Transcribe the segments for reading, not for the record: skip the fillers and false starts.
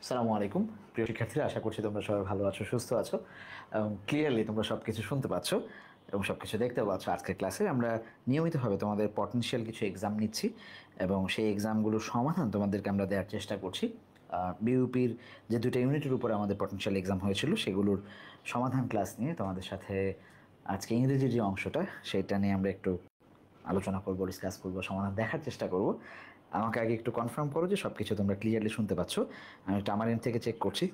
আসসালামু আলাইকুম প্রিয় শিক্ষার্থীরা, আশা করছি তোমরা সবাই ভালো আছো, সুস্থ আছো এবং ক্লিয়ারলি তোমরা সব কিছু শুনতে পাচ্ছ এবং সব কিছু দেখতেও পাচ্ছ। আজকের ক্লাসে আমরা নিয়মিতভাবে তোমাদের পটেনশিয়াল কিছু এক্সাম নিচ্ছি এবং সেই এক্সামগুলোর সমাধান তোমাদেরকে আমরা দেওয়ার চেষ্টা করছি। বিউপির যে দুটো ইউনিটের উপরে আমাদের পটেনশিয়াল এক্সাম হয়েছিল সেগুলোর সমাধান ক্লাস নিয়ে তোমাদের সাথে আজকে ইংরেজির যে অংশটা সেটা নিয়ে আমরা একটু আলোচনা করবো, ডিসকাস করবো, সমাধান দেখার চেষ্টা করব। আমাকে আগে একটু কনফার্ম করো যে সব কিছু তোমরা ক্লিয়ারলি শুনতে পাচ্ছ। আমি একটু আমার এন্ড থেকে চেক করছি,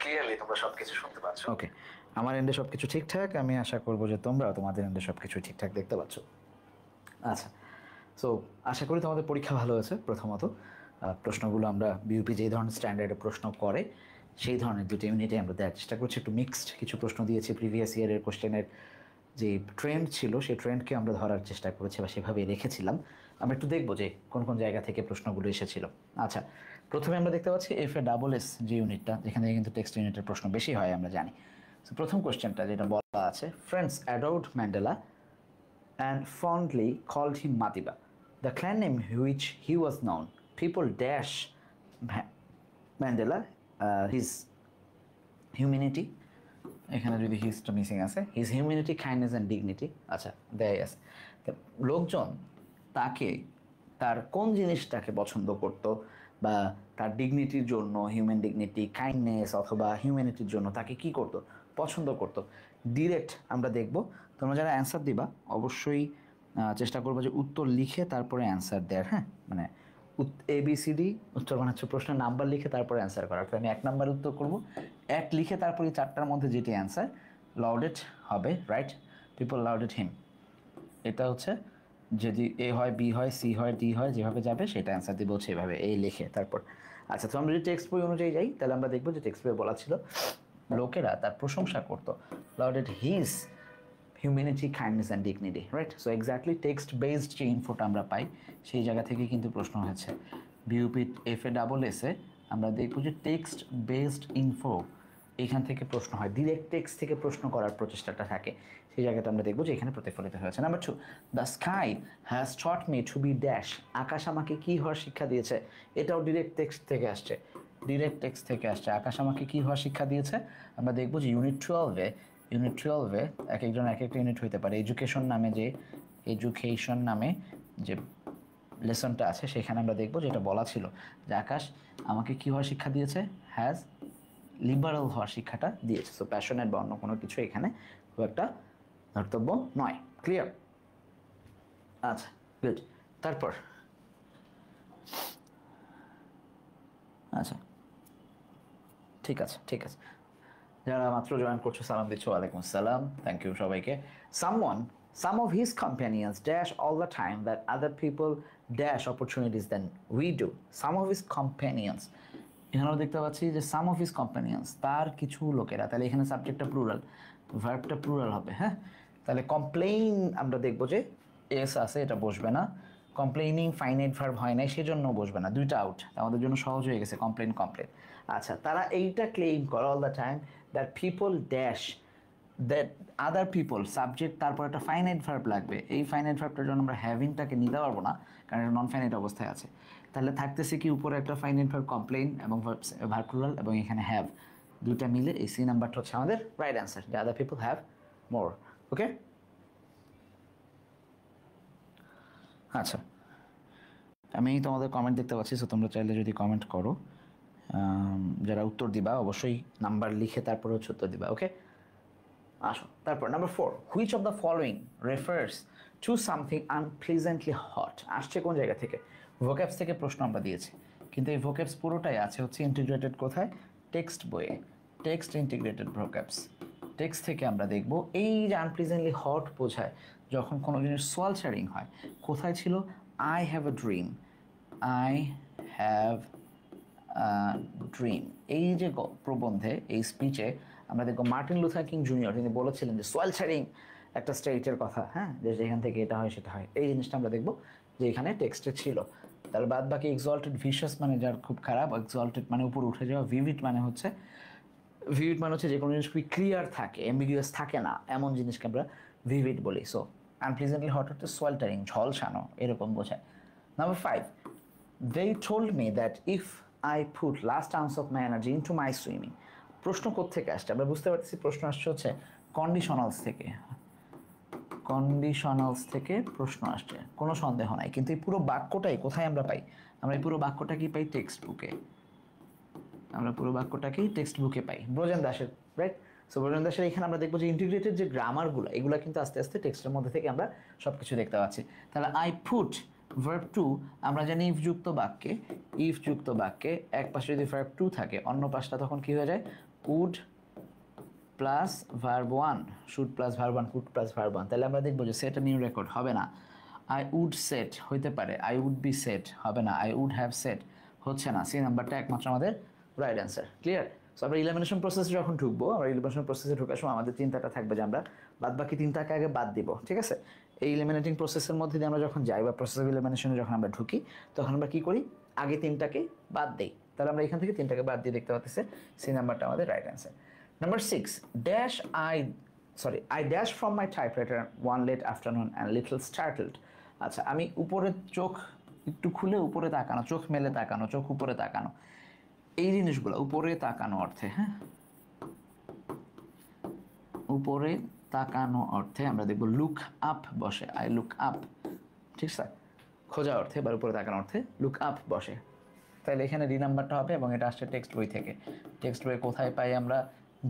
ক্লিয়ারলি তোমরা সব কিছু শুনতে পাচ্ছ। ওকে, আমার এন্ডে সব কিছু ঠিকঠাক। আমি আশা করবো যে তোমরাও তোমাদের এন্ডে সব কিছু ঠিকঠাক দেখতে পাচ্ছ। আচ্ছা, সো আশা করি তোমাদের পরীক্ষা ভালো হয়েছে। প্রথমত প্রশ্নগুলো আমরা বিউপি যেই ধরনের স্ট্যান্ডার্ডে প্রশ্ন করে সেই ধরনের দুটো ইউনিটে আমরা দেওয়ার চেষ্টা করছি। একটু মিক্সড কিছু প্রশ্ন দিয়েছি, প্রিভিয়াস ইয়ারের কোশ্চেনের যে ট্রেন্ড ছিল সেই ট্রেন্ডকে আমরা ধরার চেষ্টা করেছি বা সেভাবেই রেখেছিলাম। আমরা একটু দেখবো যে কোন কোন জায়গা থেকে প্রশ্নগুলো এসেছিল। আচ্ছা, প্রথমে আমরা দেখতে পাচ্ছি FASS যে ইউনিটটা, যেখানে কিন্তু টেক্সট ইউনিটের প্রশ্ন বেশি হয় আমরা জানি। সো প্রথম কোশ্চেনটা যেটা বলা আছে, friends adored Mandela and fondly called him Matiba, the clan name which he was known. People dash Mandela his humanity, এখানে যদি হিসটা মিসিং আছে, his humanity, kindness and dignity. আচ্ছা, দেয় আছে। লোকজন তাকে তার কোন জিনিসটাকে পছন্দ করত বা তার ডিগনিটির জন্য, হিউম্যান ডিগনিটি, কাইন্ডনেস অথবা হিউম্যানিটির জন্য তাকে কি করত, পছন্দ করত। ডিরেক্ট আমরা দেখব। তোমরা যারা অ্যান্সার দিবা অবশ্যই চেষ্টা করবো যে উত্তর লিখে তারপরে অ্যান্সার দেওয়ার। হ্যাঁ, মানে ABCD উত্তর মানে হচ্ছে প্রশ্নের নাম্বার লিখে তারপরে অ্যান্সার করার। আমি 1 নাম্বার উত্তর করবো, 1 লিখে তারপরে 4টার মধ্যে যেটি অ্যান্সার লাউডেড হবে, রাইট? পিপল লাউডেড হিম। এটা হচ্ছে যদি A হয়, B হয়, C হয়, D হয়, যেভাবে যাবে সেটা অ্যান্সার দিব হচ্ছে এভাবে, এই লিখে তারপর। আচ্ছা, তো আমরা যদি টেক্সট বই অনুযায়ী যাই তাহলে আমরা দেখবো যে টেক্সট বইয়ে বলা ছিল লোকেরা তার প্রশংসা করতো, lauded his humanity, kindness and dignity, right? So exactly text based যে ইনফোটা আমরা পাই সেই জায়গা থেকে কিন্তু প্রশ্ন হয়েছে। বিউপি FASS আমরা দেখব যে টেক্সট বেসড ইনফো এখান থেকে প্রশ্ন হয়, ডিরেক্ট টেক্সট থেকে প্রশ্ন করার প্রচেষ্টাটা থাকে, সেই জায়গাটা আমরা দেখবো যে এখানে প্রতিফলিত হয়েছে। Number 2, the sky has taught me to be dash, আকাশ আমাকে কী হওয়ার শিক্ষা দিয়েছে। এটাও ডিরেক্ট টেক্সট থেকে আসছে, ডিরেক্ট টেক্সট থেকে আসছে। আকাশ আমাকে কী হওয়ার শিক্ষা দিয়েছে। আমরা দেখবো যে ইউনিট 12-এ এক একজন এক একটা ইউনিট হইতে পারে। এডুকেশন নামে যে লেসনটা আছে সেখানে আমরা দেখবো যেটা বলা ছিল যে আকাশ আমাকে কী হওয়ার শিক্ষা দিয়েছে, হ্যাজ লিবারাল হওয়ার শিক্ষাটা দিয়েছে। সো প্যাশনেট বা অন্য কোনো কিছু এখানে খুব একটা ধর্তব্য নয়। ক্লিয়ার? আচ্ছা, গুড। তারপর আচ্ছা, ঠিক আছে। যারা মাত্র জয়েন করছো সালাম দিচ্ছ, ওয়ালাইকুম আসসালাম, থ্যাংক ইউ সবাইকে। Some of his companions dash all the time that other people dash opportunities than we do. Some of his companions, এখানে আমরা দেখতে পাচ্ছি যে some of his companions, তার কিছু লোকেরা, তাহলে এখানে সাবজেক্টটা প্লুরাল, ভার্বটা প্লুরাল হবে। হ্যাঁ, তাহলে কমপ্লেইন আমরা দেখবো যে এস আছে, এটা বসবে না। কমপ্লেইনিং ফাইনাইট ভার্ব হয় নাই, সেজন্য বসবে না, দুইটা আউট। আমাদের জন্য সহজ হয়ে গেছে, কমপ্লেন। আচ্ছা, তারা এইটা ক্লেইম করে all the time that people dash, that other people, subject তারপর একটা ফাইনাইট ভার্ব লাগবে। এই ফাইনাইট ভার্বটার জন্য আমরা হ্যাভিংটাকে নিতে পারবো না, কারণ এটা নন ফাইনাইট অবস্থায় আছে। তাহলে থাকতেছে কি, উপরে একটা ফাইনাইট ভার্ব কমপ্লেইন এবং ভার্ব প্লুরাল এবং এখানে হ্যাভ, দুইটা মিলে এই সি নাম্বারটা হচ্ছে আমাদের রাইট অ্যান্সার, যে আদার পিপল হ্যাভ মোর। ওকে, আচ্ছা, আমি তোমাদের কমেন্ট দেখতে পাচ্ছি, সো তোমরা চাইলে যদি কমেন্ট করো, যারা উত্তর দিবা অবশ্যই নাম্বার লিখে তারপরে হচ্ছে উত্তর দিবা। ওকে, আসো। তারপর number 4, which of the following refers to something unpleasantly hot, আসছে কোন জায়গা থেকে? ভোক্যাবস থেকে প্রশ্ন আমরা দিয়েছি, কিন্তু এই ভোক্যাবস পুরোটাই আছে হচ্ছে ইন্টিগ্রেটেড কোথায়, টেক্সট বইয়ে, টেক্সট ইন্টিগ্রেটেড ভোক্যাবস। টেক্সট থেকে আমরা দেখব এই যে আনপ্লিজেন্টলি হট বোঝায় যখন কোনো জিনিস সোয়াল শেয়ারিং হয়। কোথায় ছিল? I have a dream, I have dream. এই যে প্রবন্ধে, এই স্পিচে আমরা দেখব মার্টিন লুথার কিং জুনিয়র তিনি বলেছিলেন যে সোয়াল শেয়ারিং একটা স্টেটের কথা, হ্যাঁ, যে যেখান থেকে এটা হয় সেটা হয়। এই জিনিসটা আমরা দেখব যে এখানে টেক্সটে ছিল। তার বাদ বাকি এক্সল্টেড ভিশাস মানে যার খুব খারাপ, এক্সল্টেড মানে উপরে উঠে যাওয়া, ভিভিড মানে হচ্ছে যে কোনো জিনিস খুবই ক্লিয়ার থাকে, অ্যাম্বিগুয়াস থাকে না, এমন জিনিসকে আমরা ভিভিড বলি। সো আনপ্লিজেন্টলি হট হচ্ছে সোয়াল্টারিং, ঝলসানো, এরকম বোঝায়। Number 5, they told me that if I put last ounce of my energy into my swimming. প্রশ্ন কোত্থেকে আসছে আমরা বুঝতে পারছি, প্রশ্ন আসছে হচ্ছে কন্ডিশনালস থেকে, কন্ডিশনালস থেকে প্রশ্ন আসছে, কোনো সন্দেহ নাই। কিন্তু এই পুরো বাক্যটাই কোথায় আমরা পাই? আমরা এই পুরো বাক্যটা কি পাই? টেক্সট বুকে। আমরা পুরো বাক্যটাকেই টেক্সট বুকে পাই ব্রজেন দাসের, রাইট? সো ব্রজেন দাসের এখানে আমরা দেখবো যে ইন্টিগ্রেটেড যে গ্রামারগুলো, এগুলো কিন্তু আস্তে আস্তে টেক্সটের মধ্যে থেকে আমরা সব কিছু দেখতে পাচ্ছি। তাহলে আই পুট ভার্ব টু, আমরা জানি ইফ যুক্ত বাক্যে, ইফ যুক্ত বাক্যে এক পাশে যদি ভার্ব টু থাকে, অন্য পাশটা তখন কি হয়ে যায়? Would plus verb one, should plus verb one, could plus verb one. তাহলে আমরা দেখবো যে সেট নিউ রেকর্ড হবে না। আই উড সেট হইতে পারে, আই উড বি সেট হবে না, আই উড হ্যাভ সেট হচ্ছে না। সি নাম্বারটা একমাত্র আমাদের রাইট অ্যান্সার। ক্লিয়ার? সো আমরা ইলিমিনেশন প্রসেসে যখন ঢুকবো, আমরা ইলিমিনেশন প্রসেসে ঢোকার সময় আমাদের চিন্তাটা থাকবে যে আমরা বাদ বাকি তিনটাকে আগে বাদ দিব, ঠিক আছে? এই ইলিমিনেটিং প্রসেসের মধ্যে দিয়ে আমরা যখন যাই বা প্রসেস অফ ইলিমিনেশনে যখন আমরা ঢুকি, তখন আমরা কী করি? আগে তিনটাকে বাদ দিই। তাহলে আমরা এখান থেকে তিনটাকে বাদ দিয়ে দেখতে পাচ্ছি সি নাম্বারটা আমাদের right answer. Number 6, I dash from my typewriter one late afternoon and little startled. আচ্ছা, আমি উপরে চোখ একটু খুলে উপরে তাকানো, চোখ মেলে তাকানো, চোখ উপরে তাকানো, এই জিনিসগুলো উপরে তাকানো অর্থে, হ্যাঁ, উপরে তাকানো অর্থে আমরা দেখব লুক আপ বসে, আই লুক আপ, ঠিক স্যার? খোঁজা অর্থে বা উপরে তাকানো অর্থে লুক আপ বসে। তাহলে এখানে ডি নাম্বারটা হবে এবং এটা আসছে টেক্সট বই থেকে। টেক্সট বই কোথায় পাই আমরা?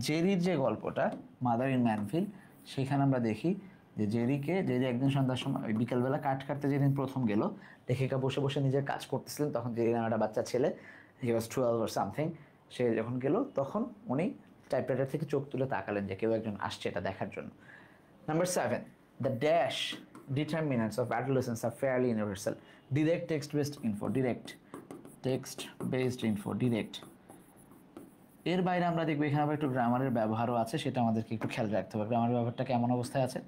জেরির যে গল্পটা মাদার ইন ম্যানফিল্ড, সেখানে আমরা দেখি যে জেরি একদিন সন্ধ্যার সময় বিকালবেলা কাঠ কাটতে যেদিন প্রথম গেল, লেখিকা বসে বসে নিজের কাজ করতেছিলেন, তখন জেরি নামে একটা বাচ্চা ছেলে, হি ওয়াজ 12 or something, সে যখন গেল তখন উনি টাইপরাইটার থেকে চোখ তুলে তাকালেন যে কেউ একজন আসছে এটা দেখার জন্য। Number 7, the dash determinants of adolescence are fairly universal. Direct text based info, direct text based info, direct. এর বাইরে আমরা দেখবো এখানে আবার একটু গ্রামারের ব্যবহারও আছে, সেটা আমাদেরকে একটু খেয়াল রাখতে হবে। গ্রামারের ব্যবহারটা কেমন অবস্থায় আছে?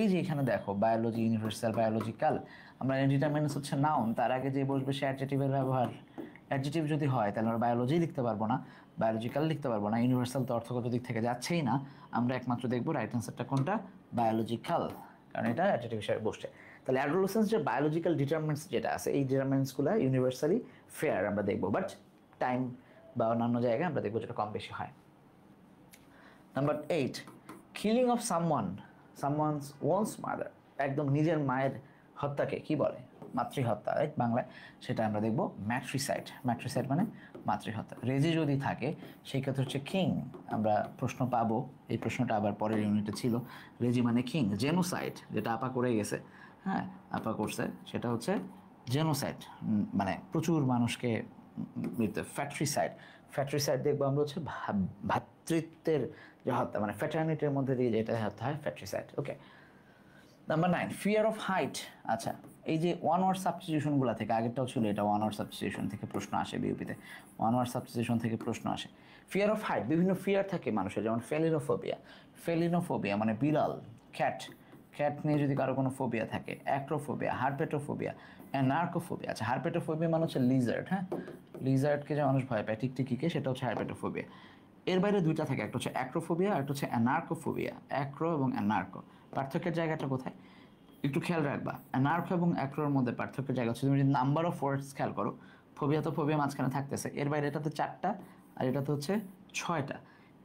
এই যে এখানে দেখো বায়োলজি, ইউনিভার্সাল, বায়োলজিক্যাল, আমরা ডিটারমিনেন্টস হচ্ছে নাউন, তার আগে যে বসবে সে অ্যাডজেটিভের ব্যবহার। অ্যাডজেটিভ যদি হয় তাহলে আমরা বায়োলজি লিখতে পারবো না, বায়োলজিক্যাল লিখতে পারবো না, ইউনিভার্সাল তো অর্থগত দিক থেকে যাচ্ছেই না। আমরা একমাত্র দেখবো রাইট অ্যান্সারটা কোনটা? বায়োলজিক্যাল, কারণ এটা অ্যাডজেটিভ হিসেবে বসছে। তাহলে অ্যাডোলেসেন্স যে বায়োলজিক্যাল ডিটারমিনেন্টস যেটা আছে, এই ডিটারমিনেন্টসগুলো ইউনিভার্সালি ফেয়ার আমরা দেখবো, বাট টাইম বা অন্যান্য জায়গায় আমরা দেখবো যেটা কম বেশি হয়। Number 8, killing of someone's ওনস mother, একদম নিজের মায়ের হত্যাকে কি বলে? মাতৃহত্যা, রাইট? বাংলায় সেটা আমরা দেখবো ম্যাট্রিসাইড। ম্যাট্রিসাইড মানে মাতৃহত্যা। রেজি যদি থাকে সেই ক্ষেত্রে হচ্ছে কিং, আমরা প্রশ্ন পাবো, এই প্রশ্নটা আবার পরের ইউনিটে ছিল। রেজি মানে কিং। জেনোসাইড যেটা আপা করে গেছে, হ্যাঁ, আপা করছে, সেটা হচ্ছে জেনোসাইড, মানে প্রচুর মানুষকে মৃত্যু। ফ্যাট্রিসাইড দেখবো আমরা হচ্ছে ভাতৃত্বের যে হত্যা, মানে ফ্যাটার্নিটির মধ্যে দিয়ে যেটা হত্যা হয়, fratricide. Okay. Number 9, fear of height. আচ্ছা, এই যে ওয়ান ওয়ার্ড সাবস্টিটিউশনগুলো থেকে, আগেরটাও ছিল এটা, ওয়ান ওয়ার্ড সাবস্টিটিউশন থেকে প্রশ্ন আসে বিউপিতে, ওয়ান ওয়ার্ড সাবস্টিটিউশন থেকে প্রশ্ন আসে। ফিয়ার অফ হাইট, বিভিন্ন ফিয়ার থাকে মানুষের, যেমন ফেলিনোফোবিয়া মানে বিড়াল, ক্যাট নিয়ে যদি কারো কোনো ফোবিয়া থাকে, অ্যাক্রোফোবিয়া, হারপেটোফোবিয়া, অ্যানার্কোফোবিয়া। আচ্ছা, হারপেটোফোবিয়া মানে হচ্ছে লিজার্ড, হ্যাঁ, লিজার্ডকে যে মানুষ ভয় পায়, টিকটিকিকে, সেটা হচ্ছে হারপেটোফোবিয়া। এর বাইরে দুইটা থাকে, একটা হচ্ছে অ্যাক্রোফোবিয়া আর একটা হচ্ছে অ্যানার্কোফোবিয়া। অ্যাক্রো এবং অ্যানার্কো, পার্থক্যের জায়গাটা কোথায় একটু খেয়াল রাখবা। অ্যানার্কো এবং অ্যাক্রোর মধ্যে পার্থক্যের জায়গা হচ্ছে, তুমি যদি নাম্বার অফ ওয়ার্ডস খেয়াল করো, ফোবিয়া তো ফোবিয়া মাঝখানে থাকতেছে, এর বাইরে এটাতে 4টা আর এটাতে হচ্ছে 6টা।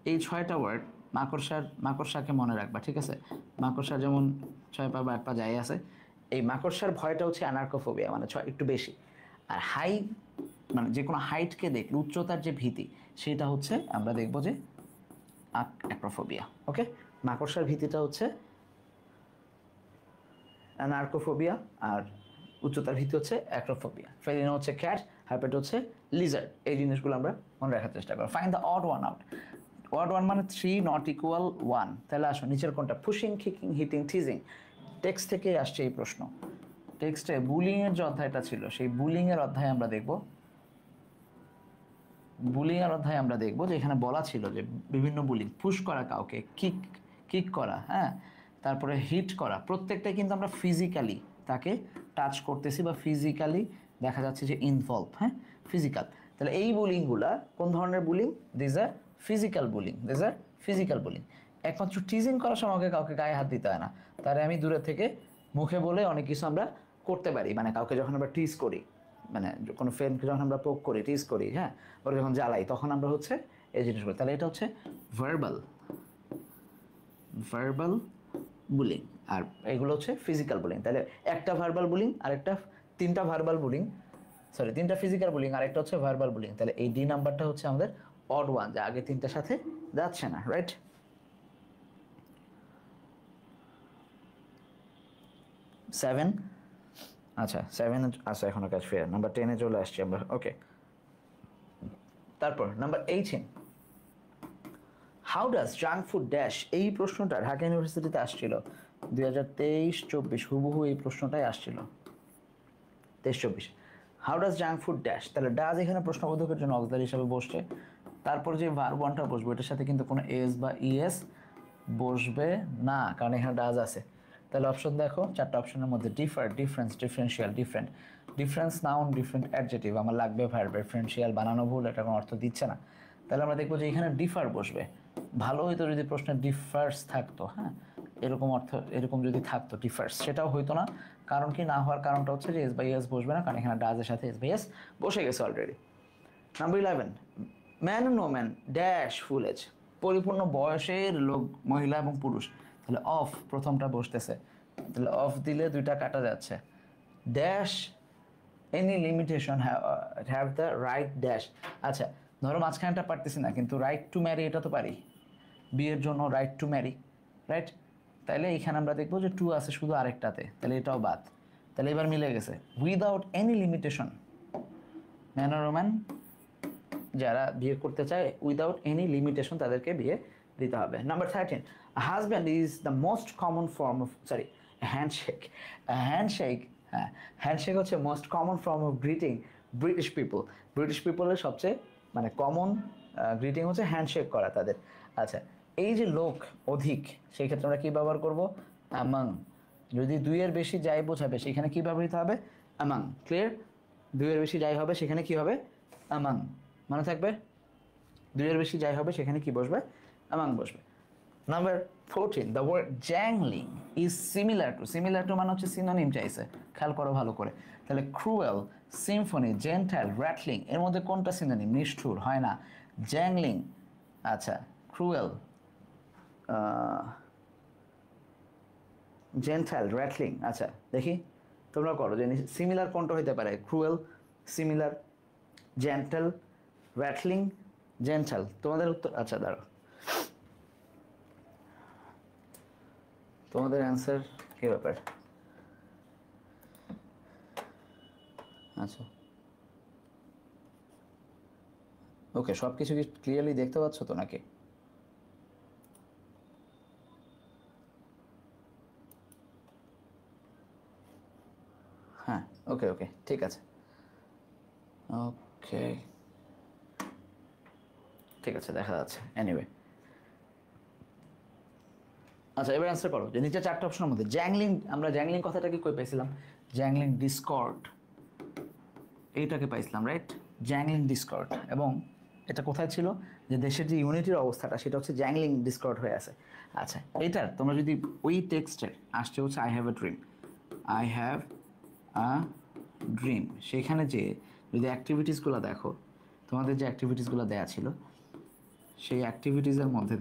এই 6টা ওয়ার্ড মাকড়সাকে মনে রাখবা, ঠিক আছে? মাকড়সা যেমন 6 পা বা 1 পা যাই আছে, এই মাকড়সার ভয়টা হচ্ছে অ্যানার্কোফোবিয়া, মানে 6 একটু বেশি। আর হাই মানে যে কোনো হাইটকে দেখলে উচ্চতার যে ভীতি, সেটা হচ্ছে আমরা দেখবো যে অ্যাক্রোফোবিয়া। ওকে, মাকড়সার ভীতিটা হচ্ছে অ্যানার্কোফোবিয়া আর উচ্চতার ভীতি হচ্ছে অ্যাক্রোফোবিয়া। ফেলিনো হচ্ছে ক্যাট, হারপেট হচ্ছে লিজার্ড। এই জিনিসগুলো আমরা মনে রাখার চেষ্টা করব। Find the odd one out. Odd one মানে 3 not equal 1। তাহলে আসো নিচের কোনটা? Pushing, kicking, hitting, teasing. Text থেকে আসছে এই প্রশ্ন। টেক্সটে বুলিংয়ের যে অধ্যায়টা ছিল, সেই বুলিংয়ের অধ্যায়ে আমরা দেখব যে এখানে বলা ছিল যে বিভিন্ন বুলিং, পুশ করা কাউকে, কিক করা, হ্যাঁ, তারপরে হিট করা, প্রত্যেকটাই কিন্তু আমরা ফিজিক্যালি তাকে টাচ করতেছি বা ফিজিক্যালি দেখা যাচ্ছে যে ইনভলভ, হ্যাঁ, ফিজিক্যাল। তাহলে এই বুলিংগুলা কোন ধরনের bullying? These are physical bullying. একমাত্র টিজিং করার সময় কাউকে গায়ে হাত দিতে হয় না, তারে আমি দূরে থেকে মুখে বলে অনেক কিছু আমরা করতে পারি। মানে কাউকে যখন আমরা টিজ করি, মানে কোনো ফ্রেন্ডকে যখন আমরা পোক করি, টিজ করি, হ্যাঁ, ওরা যখন জ্বালাই, তখন আমরা হচ্ছে এই জিনিসগুলো। তাহলে এটা হচ্ছে ভার্বাল বুলিং, আর এগুলো হচ্ছে ফিজিক্যাল বুলিং। তাহলে একটা ভার্বাল বুলিং, আরেকটা তিনটা ভার্বাল বুলিং, সরি তিনটা ফিজিক্যাল বুলিং, আরেকটা হচ্ছে ভার্বাল বুলিং। তাহলে এই ডি নাম্বারটা হচ্ছে আমাদের অড ওয়ান, যা আগে তিনটার সাথে যাচ্ছে না, রাইট? 7, আচ্ছা 7 আচ্ছা এখনো কাজ ফেয়ার। নাম্বার 10-এ চলে আসছি আমরা, ওকে। তারপর number 18, how does junk food dash. এই প্রশ্নটা ঢাকা ইউনিভার্সিটিতে আসছিল 2023-24, হুবহু এই প্রশ্নটাই আসছিল 23-24। How does junk food dash, তাহলে ডাজ এখানে প্রশ্নবোধকের জন্য অক্সিলারি হিসাবে বসছে। তারপর যে ভার্ব ওয়ানটা বসবে এটার সাথে কিন্তু কোনো এস বা ইএস বসবে না, কারণ এখানে ডাজ আছে। তাহলে অপশন দেখো, চারটা অপশনের মধ্যে differ, difference, differential, different. Difference noun, different adjective, আমার লাগবে ভার্ব। ডিফারেন্সিয়াল বানানো ভুল, এটা কোনো অর্থ দিচ্ছে না। তাহলে আমরা দেখবো যে এখানে ডিফার বসবে। ভালো হইতো যদি প্রশ্নে ডিফার্স থাকতো, হ্যাঁ, এরকম অর্থ, এরকম যদি থাকতো ডিফার্স, সেটাও হইতো না। কারণ কি না হওয়ার কারণটা হচ্ছে যে এস বাই এস বসবে না, কারণ এখানে ডাজের সাথে এস বাই এস বসে গেছে অলরেডি। নাম্বার 11, ম্যান ও ম্যান ড্যাশ ফুল এজ, পরিপূর্ণ বয়সের লোক, মহিলা এবং পুরুষ। তাহলে অফ প্রথমটা বসতেছে, তাহলে অফ দিলে দুইটা কাটা যাচ্ছে। Dash any limitation have the write dash. আচ্ছা ধরো মাঝখানটা পারতেছি না, কিন্তু রাইট টু ম্যারি এটা তো পারি, বিয়ের জন্য রাইট টু ম্যারি, রাইট? তাইলে এইখানে আমরা দেখবো যে টু আছে শুধু আরেকটাতে, তাহলে এটাও বাদ। তাহলে এবার মিলে গেছে। উইদাউট এনি লিমিটেশন, ম্যান আর ওম্যান যারা বিয়ে করতে চায় উইদাউট এনি লিমিটেশন তাদেরকে বিয়ে দিতে হবে। Number 13, husband is the most common form of, sorry handshake. Handshake, হ্যাঁ, হ্যান্ডশেক হচ্ছে most common form of greeting British people. British পিপলের সবচেয়ে মানে কমন গ্রিটিং হচ্ছে হ্যান্ডশেক করা তাদের। আচ্ছা এই যে লোক অধিক, সেই ক্ষেত্রে আমরা কী ব্যবহার করবো? অ্যামাং। যদি দুইয়ের বেশি যাই বোঝাবে সেখানে কী ব্যবহৃত হবে? অ্যামাং। ক্লিয়ার? দুইয়ের বেশি যাই হবে সেখানে কী হবে? অ্যামাং। মনে থাকবে? দুইয়ের বেশি যাই হবে সেখানে কি বসবে? অ্যামাং বসবে। Number 14, the word jangling is similar to, similar to মানে হচ্ছে সিনোনিম চাইছে, খেয়াল করো ভালো করে। তাহলে ক্রুয়েল, সিম্ফনি, জেন্টাইল, র্যাটলিং, এর মধ্যে কোনটা সিনোনিম? নিষ্ঠুর হয় না, জ্যাংলিং। আচ্ছা ক্রুয়েল, জেন্টাইল, র্যাটলিং। আচ্ছা দেখি তোমরা করো যে সিমিলার কোনটা হইতে পারে? Cruel, similar, gentle, rattling, gentle. তোমাদের উত্তর, আচ্ছা দাঁড়াও, তোমাদের অ্যান্সার কী ব্যাপার? আচ্ছা ওকে, সব কিছু কি ক্লিয়ারলি দেখতে পাচ্ছ তো নাকি? হ্যাঁ ওকে ওকে ঠিক আছে, ওকে ঠিক আছে দেখা যাচ্ছে। এনিওয়ে আচ্ছা এবার অ্যান্সার করো যে নিচে চারটা অপশনের মধ্যে জ্যাংলিং, আমরা জ্যাংলিং কথাটা কি কই পাইছিলাম? জ্যাংলিং ডিসকর্ড, এইটাকে পাইছিলাম, রাইট? জ্যাংলিং ডিসকর্ড। এবং এটা কোথায় ছিল? যে দেশের যে ইউনিটির অবস্থাটা সেটা হচ্ছে জ্যাংলিং ডিসকর্ড হয়ে আছে। আচ্ছা এইটার তোমরা যদি ওই টেক্সটের আসছে হচ্ছে I have a dream, I have a dream, সেখানে যে যদি অ্যাক্টিভিটিসগুলো দেখো, তোমাদের যে অ্যাক্টিভিটিসগুলো দেয়া ছিল সেই অ্যাক্টিভিটিসের মধ্যে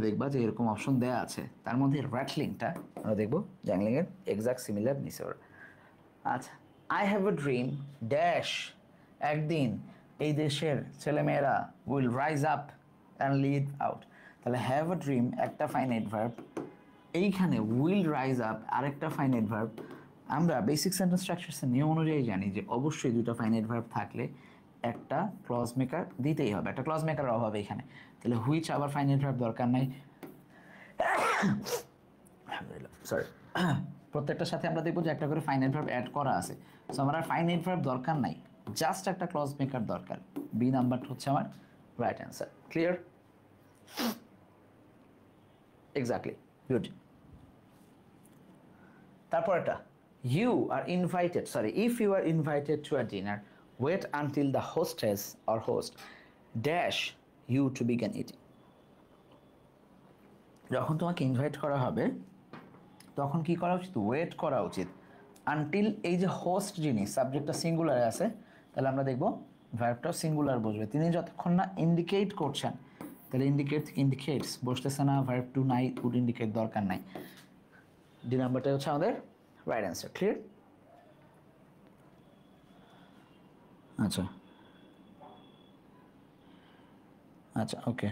দেখবা যে এরকম অপশন দেয়া আছে, তার মধ্যে র্যাটলিংটা আমরা দেখবো জ্যাংলিংয়ের এক্সাক্ট সিমিলার নিচে। আচ্ছা I have a dream dash, একদিন এই দেশের ছেলেমেয়েরা will rise up and lead out. তাহলে হ্যাভ এ ড্রিম একটা ফাইনাইট ভার্ব, এইখানে উইল রাইজ আপ আরেকটা ফাইনাইট ভার্ব। আমরা বেসিক সেন্টেন্স স্ট্রাকচারসের নিয়ম অনুযায়ী জানি যে অবশ্যই দুটো ফাইনাইট ভার্ব থাকলে একটা ক্লজ মেকার দিতেই হবে, একটা ক্লজ মেকারের অভাবে এখানে। তাহলে হুইচ আবার ফাইনাইট ভার্ব দরকার নাই, সরি প্রত্যেকটার সাথে আমরা দেখবো যে একটা করে ফাইনাইট ভার্ব অ্যাড করা আছে। সো আমার আর ফাইনাইট ভার্ব দরকার নাই, জাস্ট একটা ক্লজ মেকার দরকার। বি নাম্বারটা হচ্ছে আমার right answer. Clear? Exactly, good. তারপর এটা you are invited, sorry if you are invited to a dinner wait until the hostess or host dash you to begin eating. যখন তোমাকে invite করা হবে তখন কি করা উচিত? ওয়েট করা উচিত আনটিল এই যে হোস্ট যিনি সাবজেক্টটা সিঙ্গুলারে আছে, তাহলে আমরা দেখব ভার্বটাও সিঙ্গুলার বসবে। তিনি যতক্ষণ না ইন্ডিকেট করছেন, তাহলে ইন্ডিকেট থেকে ইন্ডিকেটস বসতেছে না, ভার্ব টু নাই, উড ইন্ডিকেট দরকার নাই। ডি নাম্বারটা হচ্ছে আমাদের রাইট অ্যান্সার। ক্লিয়ার? আচ্ছা আচ্ছা, ওকে,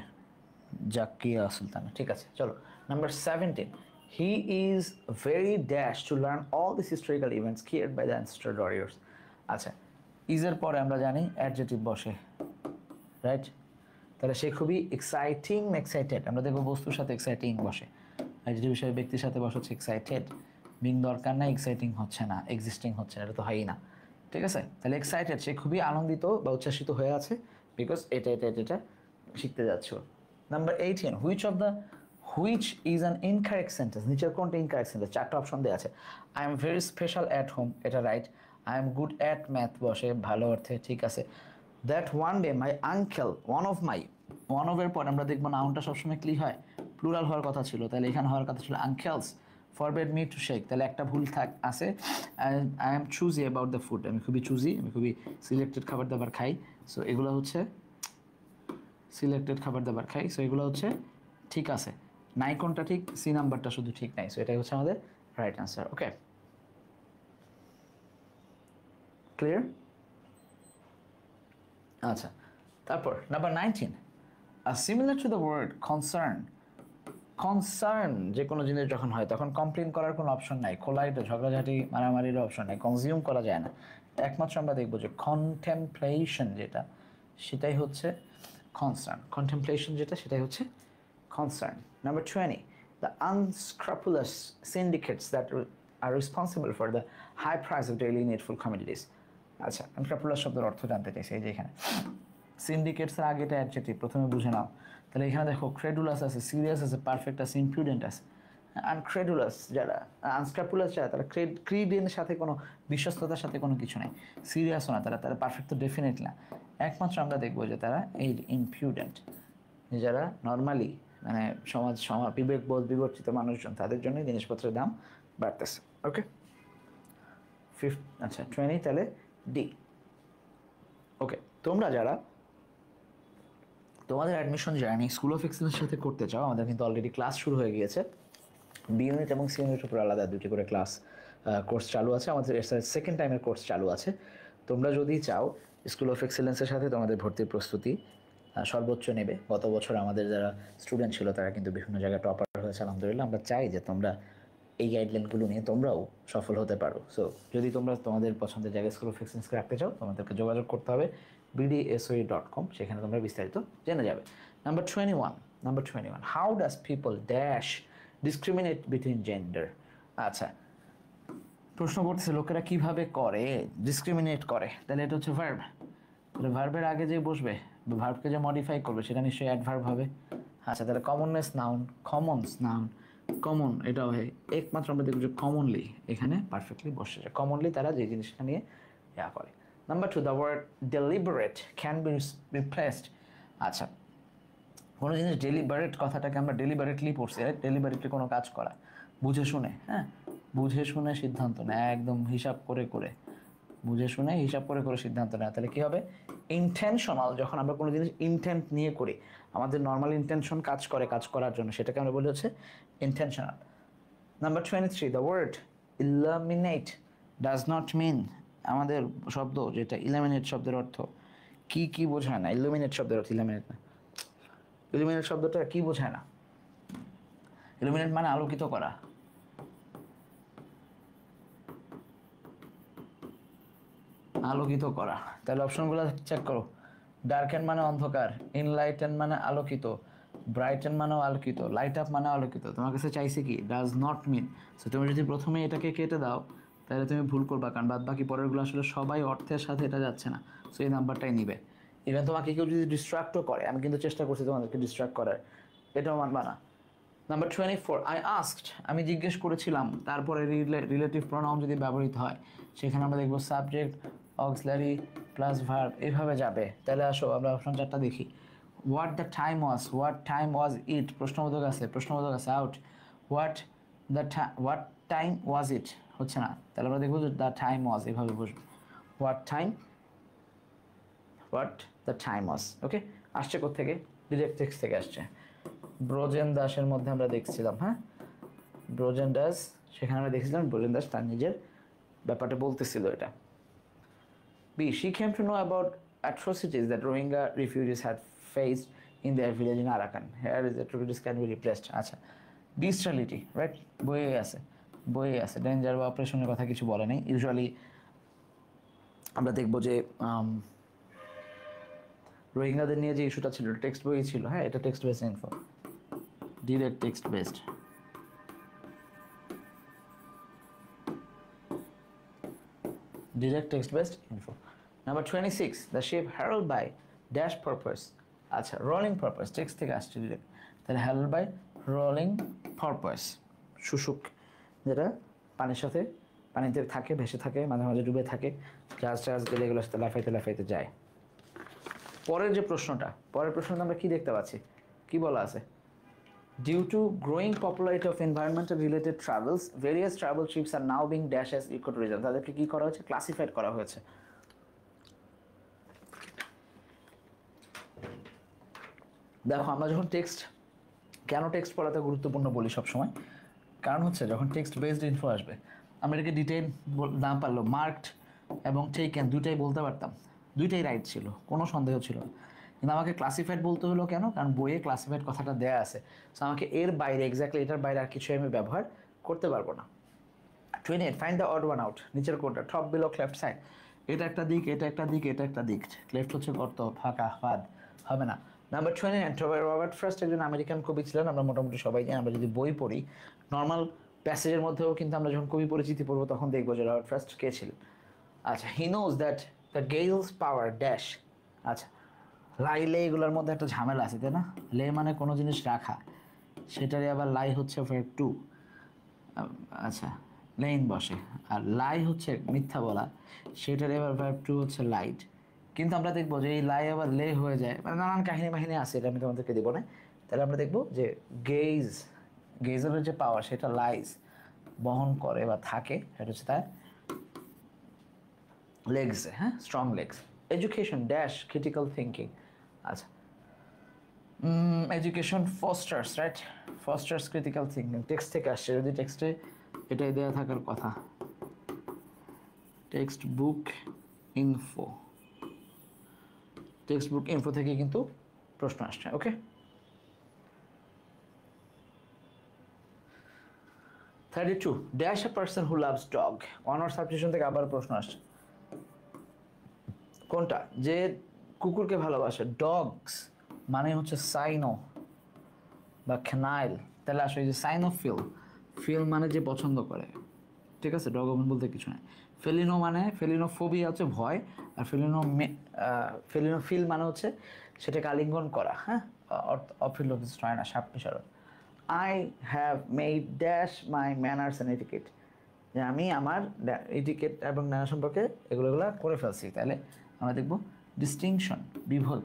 জাকিয়া সুলতানা, ঠিক আছে। চলো number 17, he is very dash to learn all this historical events created by the ancestral warriors. আচ্ছা, ইজের পরে আমরা জানি অ্যাডজেক্টিভ বসে, রাইট? তাহলে সে খুবই এক্সাইটেড, আমরা দেখবো বস্তুর সাথে এক্সাইটিং বসে, অ্যাডজেক্টিভ হিসেবে ব্যক্তির সাথে বসে এক্সাইটেড। বিং দরকার না, এক্সাইটিং হচ্ছে না, এক্সিস্টিং হচ্ছে না, এটা তো হয়ই না, ঠিক আছে? তাহলে এক্সাইটেড, সে খুবই আনন্দিত বা উচ্ছ্বাসিত হয়ে আছে, বিকজ এটা শিখতে যাচ্ছ। Number 18, which is an incorrect sentence, নিচের কোনটা ইনকারেক্ট সেন্টেন্স? চারটা অপশন দেওয়া আছে। I am very special at home, এটা right. I am good at math বসে ভালো অর্থে, ঠিক আছে। That one day my uncle, one of এর পর আমরা দেখবো নাউনটা সবসময় কি হয়, প্লুরাল হওয়ার কথা ছিল, তাহলে এখানে হওয়ার কথা ছিল uncle's forbade me two shake, তাহলে একটা ভুল আছে। I M choosy about the food, আমি খুবই চুজি, আমি খুবই সিলেক্টেড খাবার দাবার খাই। সো এগুলো হচ্ছে সিলেক্টেড খাবার দাবার খাই, সো এগুলো হচ্ছে ঠিক আছে। নাই কোনটা ঠিক, সি নাম্বারটা শুধু ঠিক নাই, সো এটাই হচ্ছে আমাদের রাইট অ্যান্সার। ওকে, ক্লিয়ার? আচ্ছা, তারপর number 19, similar to the word concern যে কোনো জিনিস যখন হয় তখন কমপ্লেন করার কোনো অপশন নাই, খোলাইটা ঝগড়াঝাটি মারামারির অপশন নাই, কনজিউম করা যায় না। একমাত্র আমরা দেখবো যে কন্টেম্পলেশন যেটা, সেটাই হচ্ছে কন্টেম্পলেশন যেটা, সেটাই হচ্ছে concern. Number 20, the unscrupulous syndicates that are responsible for the high price of daily needful commodities. আচ্ছা, আনস্ক্রাপুলাস শব্দের অর্থ জানতে চাইছে, এই যে এখানে সিন্ডিকেটসের আগে এটা অ্যাডজেক্টিভ, প্রথমে বুঝে নাও। তাহলে এখানে দেখো ক্রেডুলাস আছে, সিরিয়াস আছে, পারফেক্ট আছে, ইমপ্রুডেন্ট আছে। আনক্রেডুলাস যারা, আনস্ক্রাপুলাস যারা, তারা ক্রিডের সাথে কোনো বিশ্বস্ততার সাথে কোনো কিছু নেই, সিরিয়াসও না, তারা পারফেক্ট তো ডেফিনেট না। একমাত্র আমরা দেখবো যে তারা এই ইমপ্রুডেন্ট, যারা নর্মালি মানে সমাজ বিবেকবোধ বিবর্তিত মানুষজন, তাদের জন্যই জিনিসপত্রের দাম বাড়তেছে। ওকে, আচ্ছা 20, তাহলে ডি। ওকে, তোমরা যারা তোমাদের অ্যাডমিশন জার্নি স্কুল অফ এক্সেলেন্সের সাথে করতে চাও, আমাদের কিন্তু অলরেডি ক্লাস শুরু হয়ে গিয়েছে। বি ইউনিট এবং সি ইউনিটের উপর আলাদা দুটি করে ক্লাস কোর্স চালু আছে, আমাদের সেকেন্ড টাইমের কোর্স চালু আছে। তোমরা যদি চাও স্কুল অফ এক্সেলেন্সের সাথে তোমাদের ভর্তির প্রস্তুতি সর্বোচ্চ নেবে, গত বছর আমাদের যারা স্টুডেন্ট ছিল তারা কিন্তু বিভিন্ন জায়গায় টপার হয়েছে আলহামদুলিল্লাহ। আমরা চাই যে তোমরা এই গাইডলাইনগুলো নিয়ে তোমরাও সফল হতে পারো। সো যদি তোমরা তোমাদের পছন্দের জায়গায় স্কুল অফ এক্সেলেন্সকে রাখতে চাও, তোমাদেরকে যোগাযোগ করতে হবে bdsoe.com, সেখানে তোমরা বিস্তারিত জেনে যাবে। Number 21, how does people dash discriminate between gender. আচ্ছা, প্রশ্ন করতেছে লোকেরা কিভাবে করে ডিসক্রিমিনেট করে, তাহলে এটা হচ্ছে ভার্ব। তাহলে ভার্বের আগে যে বসবে, ভার্বকে যে মডিফাই করবে সেটা নিশ্চয়ই অ্যাডভার্ব হবে। আচ্ছা, তাহলে কমননেস নাউন, কমন এটা হয় একমাত্র আমরা দেখব যে কমনলি এখানে পারফেক্টলি বসে যায়, কমনলি তারা যে জিনিসটা নিয়ে ইয়া করে। Number 2, the word deliberate can be replaced. আচ্ছা, কোনো জিনিস ডেলিবারেট কথাটাকে আমরা ডেলিবারেটলি পড়ছি, ডেলিবারেটলি কোনো কাজ করা, বুঝে শুনে, হ্যাঁ বুঝে শুনে সিদ্ধান্ত নেয়, একদম হিসাব করে বুঝে শুনে হিসাব করে সিদ্ধান্ত নেয়। তাহলে কী হবে? ইন্টেনশনাল, যখন আমরা কোনো জিনিস ইন্টেন্ট নিয়ে করি, আমাদের নর্মাল ইন্টেনশন কাজ করার জন্য, সেটাকে আমরা বলি হচ্ছে intentional. Number 23, the word eliminate does not mean, আমাদের শব্দ যেটা ইলামিনেট শব্দের অর্থ কি বোঝায় না, ইলুমিনেট শব্দের অর্থ ইলামিনেট না, ইলুমিনেট শব্দটা কি বোঝায় না? ইলুমিনেট মানে আলোকিত করা, তাহলে অপশনগুলো চেক করো। ডার্কেন মানে অন্ধকার, ইনলাইটেন মানে আলোকিত, ব্রাইটেন মানেও আলোকিত, লাইট আপ মানে আলোকিত। তোমার কাছে চাইছে কি ডাজ নট মিন। সো তুমি যদি প্রথমে এটাকে কেটে দাও তাহলে তুমি ভুল করবা, কারণ বাদ বাকি পরেরগুলো আসলে সবাই অর্থের সাথে এটা যাচ্ছে না, সো এই নাম্বারটাই নিবে। ইভেন তোমাকে কেউ যদি ডিস্ট্রাক্টও করে, আমি কিন্তু চেষ্টা করছি তোমাদেরকে ডিস্ট্রাক্ট করার, এটাও মানবা না। নাম্বার 24, আই আস্কড, আমি জিজ্ঞেস করেছিলাম, তারপরে রিলেটিভ প্রোনাউন যদি ব্যবহৃত হয় সেখানে আমরা দেখবো সাবজেক্ট অক্সিলারি প্লাস ভার্ব, এইভাবে যাবে। তাহলে আসো আমরা অপশন 4টা দেখি। হোয়াট টাইম ওয়াজ ইট, প্রশ্নবোধক আছে আউট। হোয়াট টাইম ওয়াজ ইট, হচ্ছে না, তাহলে আমরা দেখবো যে দ্য টাইম ওয়াজ, এভাবে বসবো হোয়াট দ্য টাইম ওয়াজ। ওকে, আসছে কোত্থেকে? ডিরেক্ট টেক্সট থেকে আসছে। ব্রোজেন দাসের মধ্যে আমরা দেখছিলাম, হ্যাঁ ব্রোজেন দাস, সেখানে আমরা দেখছিলাম ব্রোজেন দাস তার নিজের ব্যাপারটা বলতেছিল এটা। B. She came to know about atrocities that Rohingya refugees had faced in their village in Arakan. Here is atrocities can be replaced. আচ্ছা, bestiality, right? বইয়ে আছে ডেঞ্জার বা অপারেশনের কথা কিছু বলে নেই। ইউজুয়ালি আমরা দেখবো যে রোহিঙ্গাদের নিয়ে যে ইস্যুটা ছিল টেক্সট বই ছিল, হ্যাঁ এটা text based info, direct text based. Direct text-based info. Number 26, the ship heralded by dash purpose. আচ্ছা, rolling purpose, text থেকে আসছে direct, তাহলে heralded by rolling purpose, শুশুক, যেটা পানির সাথে পানিতে থাকে, ভেসে থাকে, মাঝে মাঝে ডুবে থাকে, জাহাজ গেলে এগুলোর সাথে লাফাইতে যায়। পরের প্রশ্নটা আমরা কি দেখতে পাচ্ছি, কি বলা আছে? Due to growing popularity of environmental related travels, various travel ships are now being dashed as ecotourism. তাদেরকে কি করা হয়েছে? ক্লাসিফাইড করা হয়েছে। দেখো, আমরা যখন কেন টেক্সট পড়াতে গুরুত্বপূর্ণ বলি সবসময়, কারণ হচ্ছে যখন টেক্সট বেসড ইনফো আসবে, আমরা এটাকে ডিটেইল না পারলেও মার্কড এবং টেকেন দুইটাই বলতে পারতাম, দুইটাই রাইট ছিল, কোনো সন্দেহ ছিল না। কিন্তু আমাকে ক্লাসিফাইড বলতে হলো কেন? কারণ বইয়ে ক্লাসিফাইড কথাটা দেয়া আছে, সো আমাকে এর বাইরে, এক্স্যাক্টলি এটার বাইরে আর কিছু আমি ব্যবহার করতে পারবো না। 28, find the odd one out, নিচের কোনটা? টপ বিলো লেফট সাইড, এটা একটা দিক, এটা একটা দিক, এটা একটা দিক, লেফট হচ্ছে গর্ত, ফাঁকা, বাদ, হবে না। নাম্বার 29, রবার্ট ফ্রস্ট একজন আমেরিকান কবি ছিলেন, আমরা মোটামুটি সবাই জানি। আমরা যদি বই পড়ি, নর্মাল প্যাসেজের মধ্যেও কিন্তু আমরা যখন কবি পরিচিতি পড়বো তখন দেখবো যে রবার্ট ফ্রস্ট কে ছিলেন। আচ্ছা, he knows that the gales power dash. আচ্ছা, লে এগুলোর মধ্যে একটা ঝামেলা আছে, তাই না? লে মানে কোনো জিনিস রাখা, সেটারই আবার লাই হচ্ছে ভার্ব টু। আচ্ছা, লেইন বসে, আর লাই হচ্ছে মিথ্যা বলা, সেটার এবার ভার্ব টু হচ্ছে লাইট। কিন্তু আমরা দেখবো যে এই লাই আবার লে হয়ে যায়, মানে নানান কাহিনী আছে, এটা আমি তোমাদেরকে দেবো না। তাহলে আমরা দেখবো যে গেজের যে পাওয়ার, সেটা লাইস বহন করে বা থাকে, সেটা হচ্ছে তার লেগস, হ্যাঁ strong legs. Education dash critical thinking. আচ্ছা, education fosters, right, fosters critical thinking. Text থেকে আসছে, যদি টেক্সটে এটাই দেওয়া থাকার কথা, টেক্সট বুক ইনফো থেকে কিন্তু প্রশ্ন আসছে। ওকে, 32, dash a person who loves dog. Honour substitution থেকে আবার প্রশ্ন আসছে, কোনটা? যে কুকুরকে ভালোবাসে। ডগস মানে হচ্ছে সাইনো বা খেনাইল, তাহলে আসলে যে সাইনোফিল মানে যে পছন্দ করে, ঠিক আছে, ডগমন বলতে কিছু নাই। ফেলিনো মানে ফেলিনোফোবিয়া হচ্ছে ভয়, আর ফেলিনোফিল মানে হচ্ছে সেটাকে আলিঙ্গন করা, হ্যাঁ, অফিলোজিস্ট হয় না, সাপ মিশরণ। I have made dash my manners and etiquette, যে আমি আমার এটিকেট এবং ম্যানার সম্পর্কে এগুলো করে ফেলছি। তাহলে আমরা দেখব ডিস্টিংশন,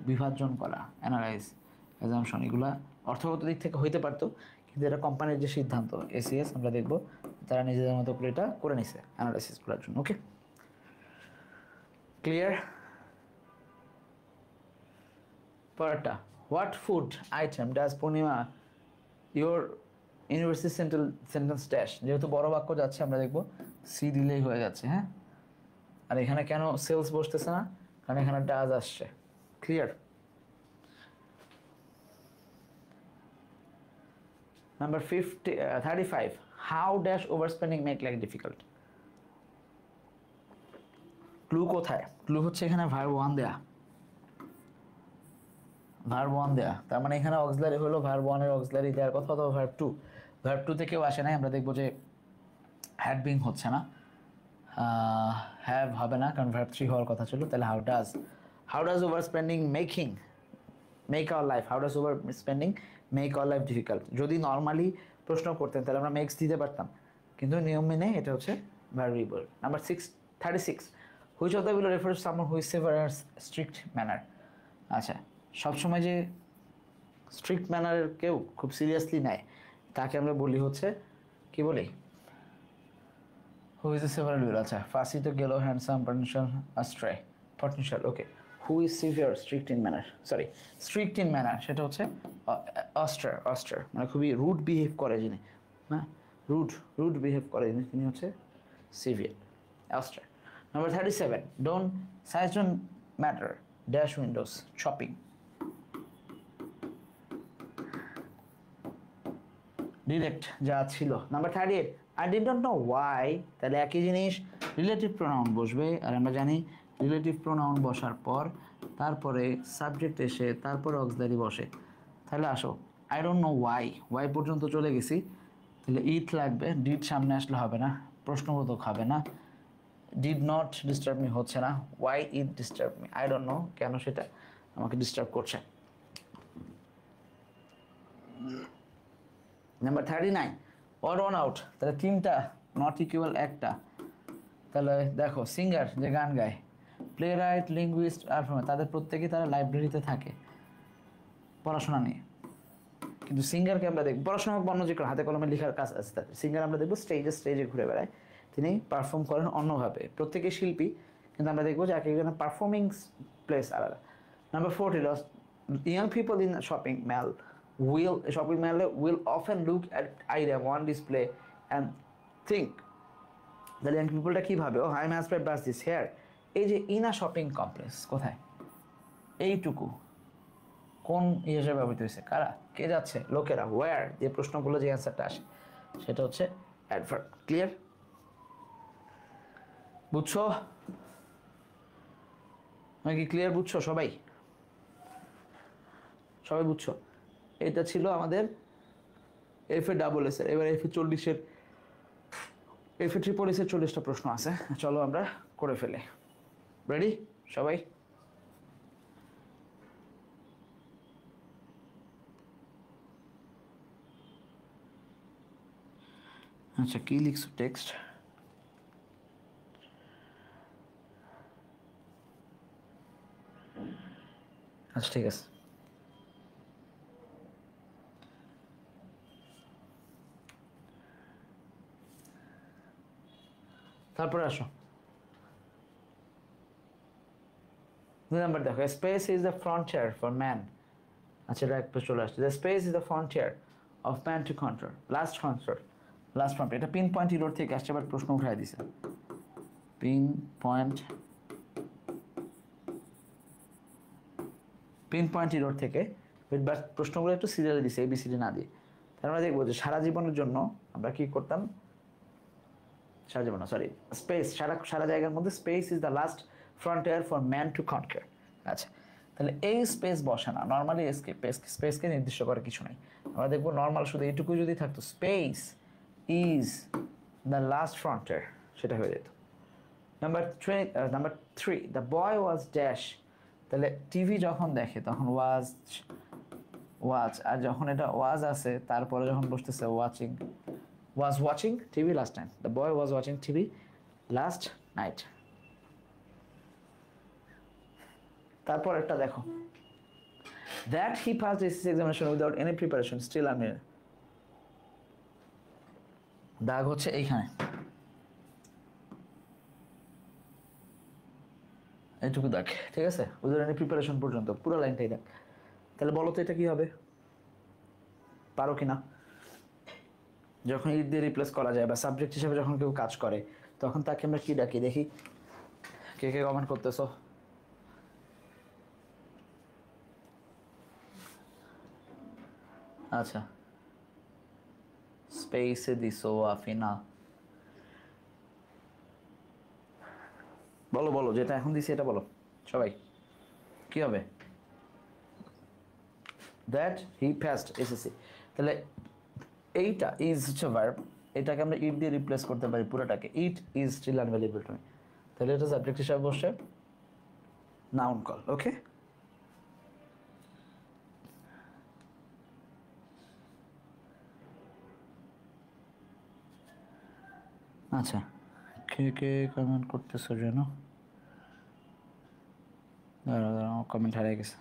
বিভাজন করা, অ্যানালাইজ, অ্যাজাম্পশন, এগুলা অর্থগত দিক থেকে হইতে পারতো, কিন্তু এটা কোম্পানির যে সিদ্ধান্ত এসিএস, আমরা দেখব তারা নিজেদের মতো করে এটা করে নিছে অ্যানালাইসিস করার জন্য। ওকে, ক্লিয়ার? পরেরটা, what food item does Purnima your university sentence dash. যেহেতু বড় বাক্য যাচ্ছে, আমরা দেখব সি দিলেই হয়ে যাচ্ছে, হ্যাঁ। আর এখানে কেন সেলস বসতেছে না? কারণ এখানে ডাজ আসছে। Clear? Number 35, how dash overspending make life difficult. Clue কোথায়? ক্লু হচ্ছে এখানে ভার্ব ওয়ান দেয়া, তার মানে এখানে অক্সিলারি হলো, ভার্ব ওয়ানের অক্সিলারি দেওয়ার কথা, অথবা ভার্ব টু থেকেও আসে নাই। আমরা দেখবো যে হ্যাড বিং হচ্ছে না, হ্যাভ হবে না, কারণ ভার্ব থ্রি হওয়ার কথা ছিল। তাহলে how does over spending make our life difficult. যদি নর্মালি প্রশ্ন করতেন তাহলে আমরা মেক্স দিতে পারতাম, কিন্তু নিয়ম মেনে এটা হচ্ছে variable. Number 36, which of the below refers someone who is severus strict manner. আচ্ছা, সবসময় যে স্ট্রিক্ট ম্যানারের কেউ খুব সিরিয়াসলি নেয়, তাকে আমরা বলি হচ্ছে, কি বলি? Who is a several will, আচ্ছা ফাসি তো গেল, handsome, potential, ashtray, potential, okay. Who is severe, strict in manner, sorry strict in manner সেটা হচ্ছে অস্টার, অস্টার মানে খুবই রুড বিহেভ করে যিনি, হ্যাঁ রুড রুড বিহেভ করে যিনি, তিনি হচ্ছে severe, austere. Number 37, don't size don't matter, dash Windows, shopping. Direct যা ছিল। Number 38, I did not know Y, তাহলে একই জিনিস রিলেটিভ প্রোনাউন বসবে, আর আমরা জানি রিলেটিভ প্রোনাউন বসার পর তারপরে সাবজেক্ট এসে তারপরে অক্সিলারি বসে। তাহলে আসো, I don't know why, why পর্যন্ত চলে গেছি, তাহলে ইট লাগবে, ডিড সামনে আসলে হবে না, প্রশ্নবোধক হবে না। ডিড নট ডিস্টার্ব মি হচ্ছে না, why it disturb me, I don't no কেন সেটা আমাকে ডিস্টার্ব করছে। নাম্বার 39, অড ওয়ান আউট, তাহলে তিনটা, নট ইকুয়াল একটা। তাহলে দেখো সিঙ্গার যে গান গায়, প্লে রাইট, লিঙ্গুইস্ট, পারফর্মার, তাদের প্রত্যেকেই তারা লাইব্রেরিতে থাকে পড়াশোনা নিয়ে, কিন্তু সিঙ্গারকে আমরা দেখব পড়াশোনা অন্য যে হাতে কলমে লেখার কাজ আছে তাদের। সিঙ্গার আমরা দেখবো স্টেজে স্টেজে ঘুরে বেড়ায়, তিনি পারফর্ম করেন অন্যভাবে, প্রত্যেকেই শিল্পী, কিন্তু আমরা দেখবো যে এক একজনের পারফর্মিং প্লেস আলাদা। Number 40, young people in a shopping mall will often look at item on display and think, তাহলে young peopleটা কি ভাবে, ও I must buy this here, এই যে ইন আ শপিং কমপ্লেক্স কোথায়, এইটুকু কোন হিসেবে ব্যবহৃত হয়েছে, কারা, কে যাচ্ছে, লোকেরা, ওয়্যার, যে প্রশ্নগুলো যে অ্যান্সারটা আসে সেটা হচ্ছে অ্যাডভার্ব। ক্লিয়ার, বুঝছো নাকি? ক্লিয়ার, বুঝছো সবাই? সবাই বুঝছো? এটা ছিল আমাদের এফ এ ডাবল এস এর। এবার এফ এ 40-এর, এফ এ ট্রিপল এস এর 40টা প্রশ্ন আছে, চলো আমরা করে ফেলে। রেডি সবাই? আচ্ছা কি লিখছো টেক্সট? আচ্ছা ঠিক আছে, তারপরে আসো 2 নাম্বার দেখো, space is the frontier for man. আচ্ছা এটা একটু চলে আসছে, the space is the frontier of man to control, last frontier, last frontier, এটা পিন পয়েন্ট ইরোর থেকে আসছে, আবার প্রশ্ন উঠাই দিছে, পিন পয়েন্ট ইরোর থেকে, বাট প্রশ্নগুলো একটু সিরিয়ালে দিছে, এবিসিডি না দিয়ে। তার আমরা দেখবো যে সারা জীবনের জন্য আমরা কি করতাম, সারা জীবন সরি স্পেস, সারা জায়গার মধ্যে space is the last frontier for man to conquer. আচ্ছা তাহলে এই স্পেস বসে না, নর্মালি স্পেসকে নির্দিষ্ট করে কিছু নাই, আমরা দেখবো নর্মাল শুধু এইটুকু যদি থাকতো, space is the last frontier, সেটা হয়ে যেত। Number 3, the boy was dash, তাহলে টিভি যখন দেখে তখন ওয়াচ, আর যখন এটা ওয়াজ আছে তারপরে যখন বসতেছে watching, was watching TV last night. The boy was watching TV last night. তারপর একটা দেখো, that he passed his examination without any preparation, still unmarried. দাগ হচ্ছে এইখানে, এইটুকু দাগ, ঠিক আছে, without any preparation পর্যন্ত পুরো লাইনটাই দাগ। তাহলে বলো তো এটা কি হবে, পারো কিনা? যখন ইট দিয়ে রিপ্লেস করা যায় বা সাবজেক্ট হিসেবে যখন কেউ কাজ করে তখন তাকে আমরা কি ডাকি, দেখি কে কে কমেন্ট করতেছো। আচ্ছা স্পেসে দিছো আফিনা, বলো বলো যেটা এখন দিছি এটা বলো সবাই, কি হবে? দ্যাট হি পাসড এসএসসি, তাহলে এইটা ইজ হচ্ছে ভার্ব, এটাকে আমরা ইট দিয়ে রিপ্লেস করতে পারি পুরোটাকে, it is still unvaluable to me, তাহলে এটা সাবজেক্ট হিসাবে বসে নাউন কল। ওকে, আচ্ছা কে কে কমেন্ট করতেছো যেন, দাঁড়াও কমেন্ট হারিয়ে গেছে।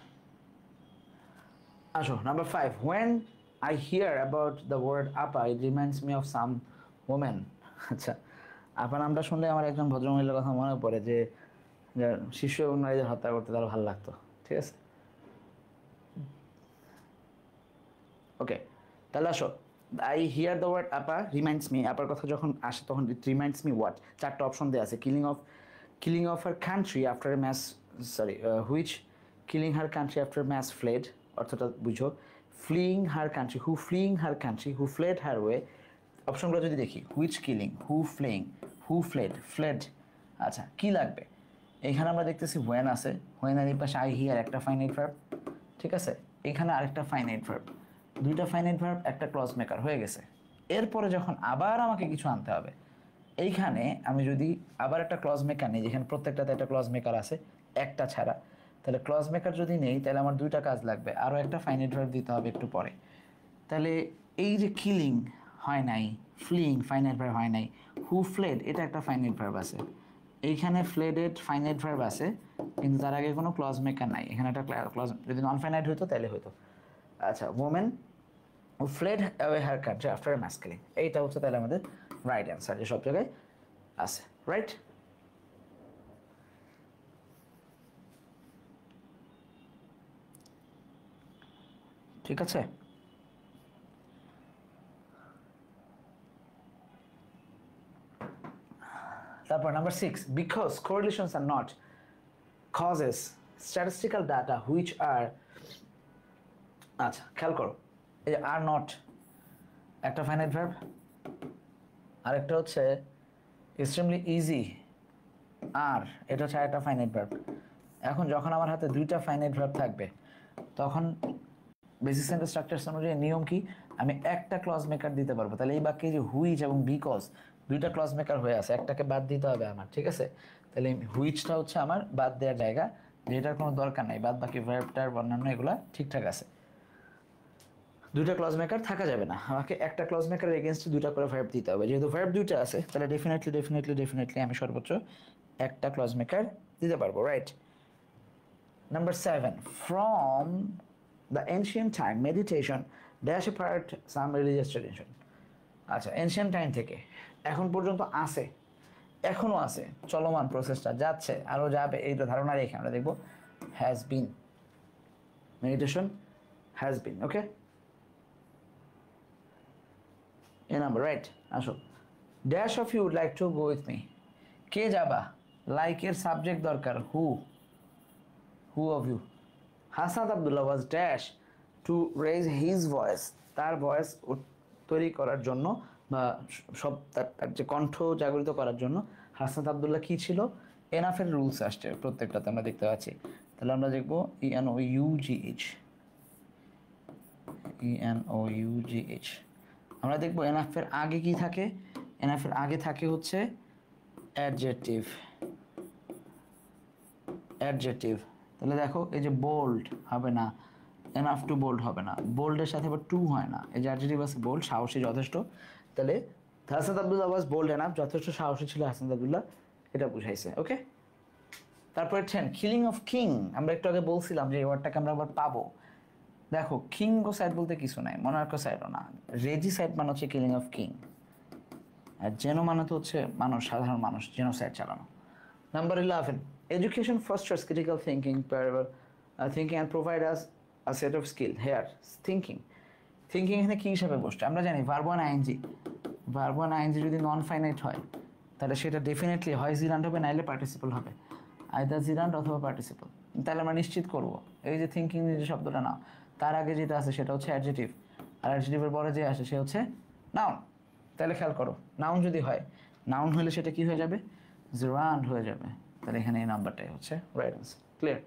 আসো number 5, when I hear about the word আপা it reminds me of some woman. আচ্ছা আপা নামটা শুনলে আমার একজন ভদ্রমহিলার কথা মনে পড়ে যে যার শিশু এবং নারীদের হত্যা করতে তার ভালো লাগতো। ঠিক আছে, ওকে, তাহলে আসো। I hear the word apa reminds me, আপার কথা যখন আসে তখন ইট রিমাইন্ডস মি হোয়াট, চারটা অপশন দেওয়া আছে। Killing of her country after mass, sorry which, killing her country after mass fled, অর্থটা বুঝো। Fleeing her country, who fleeing her country, who fled her way. অপশনগুলো যদি দেখি, which killing, who fleeing, who fled, fled. আচ্ছা, কি লাগবে? এইখানে আমরা দেখতেছি হোয়েন আছে, হোয়েনের এই পাশে আই হিয়ার একটা ফাইনাইট ভার্ব, ঠিক আছে, এখানে আরেকটা ফাইনাইট ভার্ব, দুইটা ফাইনাইট ভার্ব, একটা ক্লজ মেকার হয়ে গেছে। এরপরে যখন আবার আমাকে কিছু আনতে হবে, এইখানে আমি যদি আবার একটা ক্লজ মেকার নিই, যেখানে প্রত্যেকটাতে একটা ক্লজ মেকার আছে একটা ছাড়া, তাহলে ক্লজ মেকার যদি নেই তাহলে আমার দুইটা কাজ লাগবে, আরও একটা ফাইনাইট ভার্ব দিতে হবে একটু পরে। তাহলে এই যে কিলিং হয় নাই, ফ্লিং ফাইনাইট ভার্ব হয় নাই, হু ফ্লেড এটা একটা ফাইনাইট ভার্ব আছে, এইখানে ফ্লেডেড ফাইনাইট ভার্ব আছে, কিন্তু তার আগে কোনো ক্লজ মেকার নাই। এখানে একটা ক্লজ, যদি নন ফাইনাইট হতো তাহলে হতো। আচ্ছা, ওমেন হু ফ্লেড অ্যাওয়ে হার কান্ট্রি আফটার ম্যাস কিলিং, এইটা হচ্ছে তাহলে আমাদের রাইট অ্যান্সার, যে সব জায়গায় আছে, রাইট। ঠিক আছে, তারপর number 6, because correlations are not causes statistical data which are, আচ্ছা খেয়াল করো, এই যে আর নট একটা ফাইনাইট ভার্ব, আরেকটা হচ্ছে এক্সট্রিমলি ইজি আর, এটা হচ্ছে একটা ফাইনাইট ভার্ব। এখন যখন আমার হাতে দুইটা ফাইনাইট ভার্ব থাকবে তখন বেসিক সেন্টেন্স স্ট্রাকচারস অনুযায়ী নিয়ম কি, আমি একটা ক্লজ মেকার দিতে পারবো। তাহলে এই বাক্যে যে হুইচ এবং বিকজ দুইটা ক্লজ মেকার হয়ে আছে, একটাকে বাদ দিতে হবে আমার, ঠিক আছে। তাহলে হুইচটা হচ্ছে আমার বাদ দেওয়ার জায়গা, যেটার কোনো দরকার নাই, বাদ বাকি ভার্বটার অন্যান্য এগুলা ঠিকঠাক আছে। দুইটা ক্লজ মেকার থাকা যাবে না, আমাকে একটা ক্লজ মেকারের এগেনস্টে দুইটা করে ভার্ব দিতে হবে। যেহেতু ভার্ব দুইটা আছে তাহলে ডেফিনেটলি আমি সর্বোচ্চ একটা ক্লজ মেকার দিতে পারবো, right. Number 7, from the ancient time meditation dash a part some religious tradition. আচ্ছা, এনশিয়েন্ট টাইম থেকে এখন পর্যন্ত আছে, এখনও আছে, চলমান প্রসেসটা যাচ্ছে, আরও যাবে, এইটা ধারণা রেখে আমরা দেখব has been, meditation has been, okay. এ নাম্বার রাইট। আসো, dash of you would like to go with me, কে যাবা, লাইকের সাবজেক্ট দরকার, who of you. Hasan Abdullah was dash to raise his voice, তার ভয়েস তৈরি করার জন্য বা সব তার যে কণ্ঠ জাগরিত করার জন্য হাসান আবদুল্লাহ কী ছিল, এনাফের রুলস আসছে প্রত্যেকটাতে আমরা দেখতে পাচ্ছি। তাহলে আমরা দেখবো ENOUGH, আমরা দেখবো এনাফের আগে কি থাকে, এনাফের আগে থাকে হচ্ছে অ্যাডজেক্টিভ। তাহলে দেখো এই যে বোল্ড হবে না, এনাফ টু বোল্ড হবে না, বোল্ডের সাথে আবার টু হয় না, এই যে অ্যাডজেক্টিভ আছে বোল্ড, সাহসী যথেষ্ট। তাহলে হাসান আবদুল্লাহ ওয়াজ বোল্ড এনাফ, যথেষ্ট সাহসী ছিল হাসান আবদুল্লাহ, এটা বুঝাইছে, ওকে। তারপরে 10, কিলিং অফ কিং, আমরা একটু আগে বলছিলাম যে এই ওয়ার্ডটাকে আমরা আবার পাবো। দেখো কিংগো সাইড বলতে কিছু নাই, মনার্কো সাইডও না, রেজি সাইড মানে হচ্ছে কিলিং অফ কিং, আর জেনো মানে তো হচ্ছে মানুষ, সাধারণ মানুষ, জেনোসাইড চালানো। Number 11, education fosters critical thinking, thinking and provide us a set of skill. Here, thinking এখানে কি হিসাবে বসছে আমরা জানি, ভার্ব ওয়ান আইএনজি যদি নন ফাইনাইট হয় তাহলে সেটা ডেফিনেটলি হয় জিরান্ড হবে, নাইলে পার্টিসিপল হবে, আইদার জিরান্ড অথবা পার্টিসিপল। তাহলে আমরা নিশ্চিত করব এই যে থিঙ্কিং যে শব্দটা না, তার আগে যেটা আছে সেটা হচ্ছে অ্যাডজেক্টিভ, আর অ্যাডজেক্টিভের পরে যে আসে সে হচ্ছে নাউন। তাহলে খেয়াল করো, নাউন যদি হয়, নাউন হলে সেটা কি হয়ে যাবে, জিরান্ড হয়ে যাবে। তাহলে এখানে এই নাম্বারটাই হচ্ছে right answer, clear.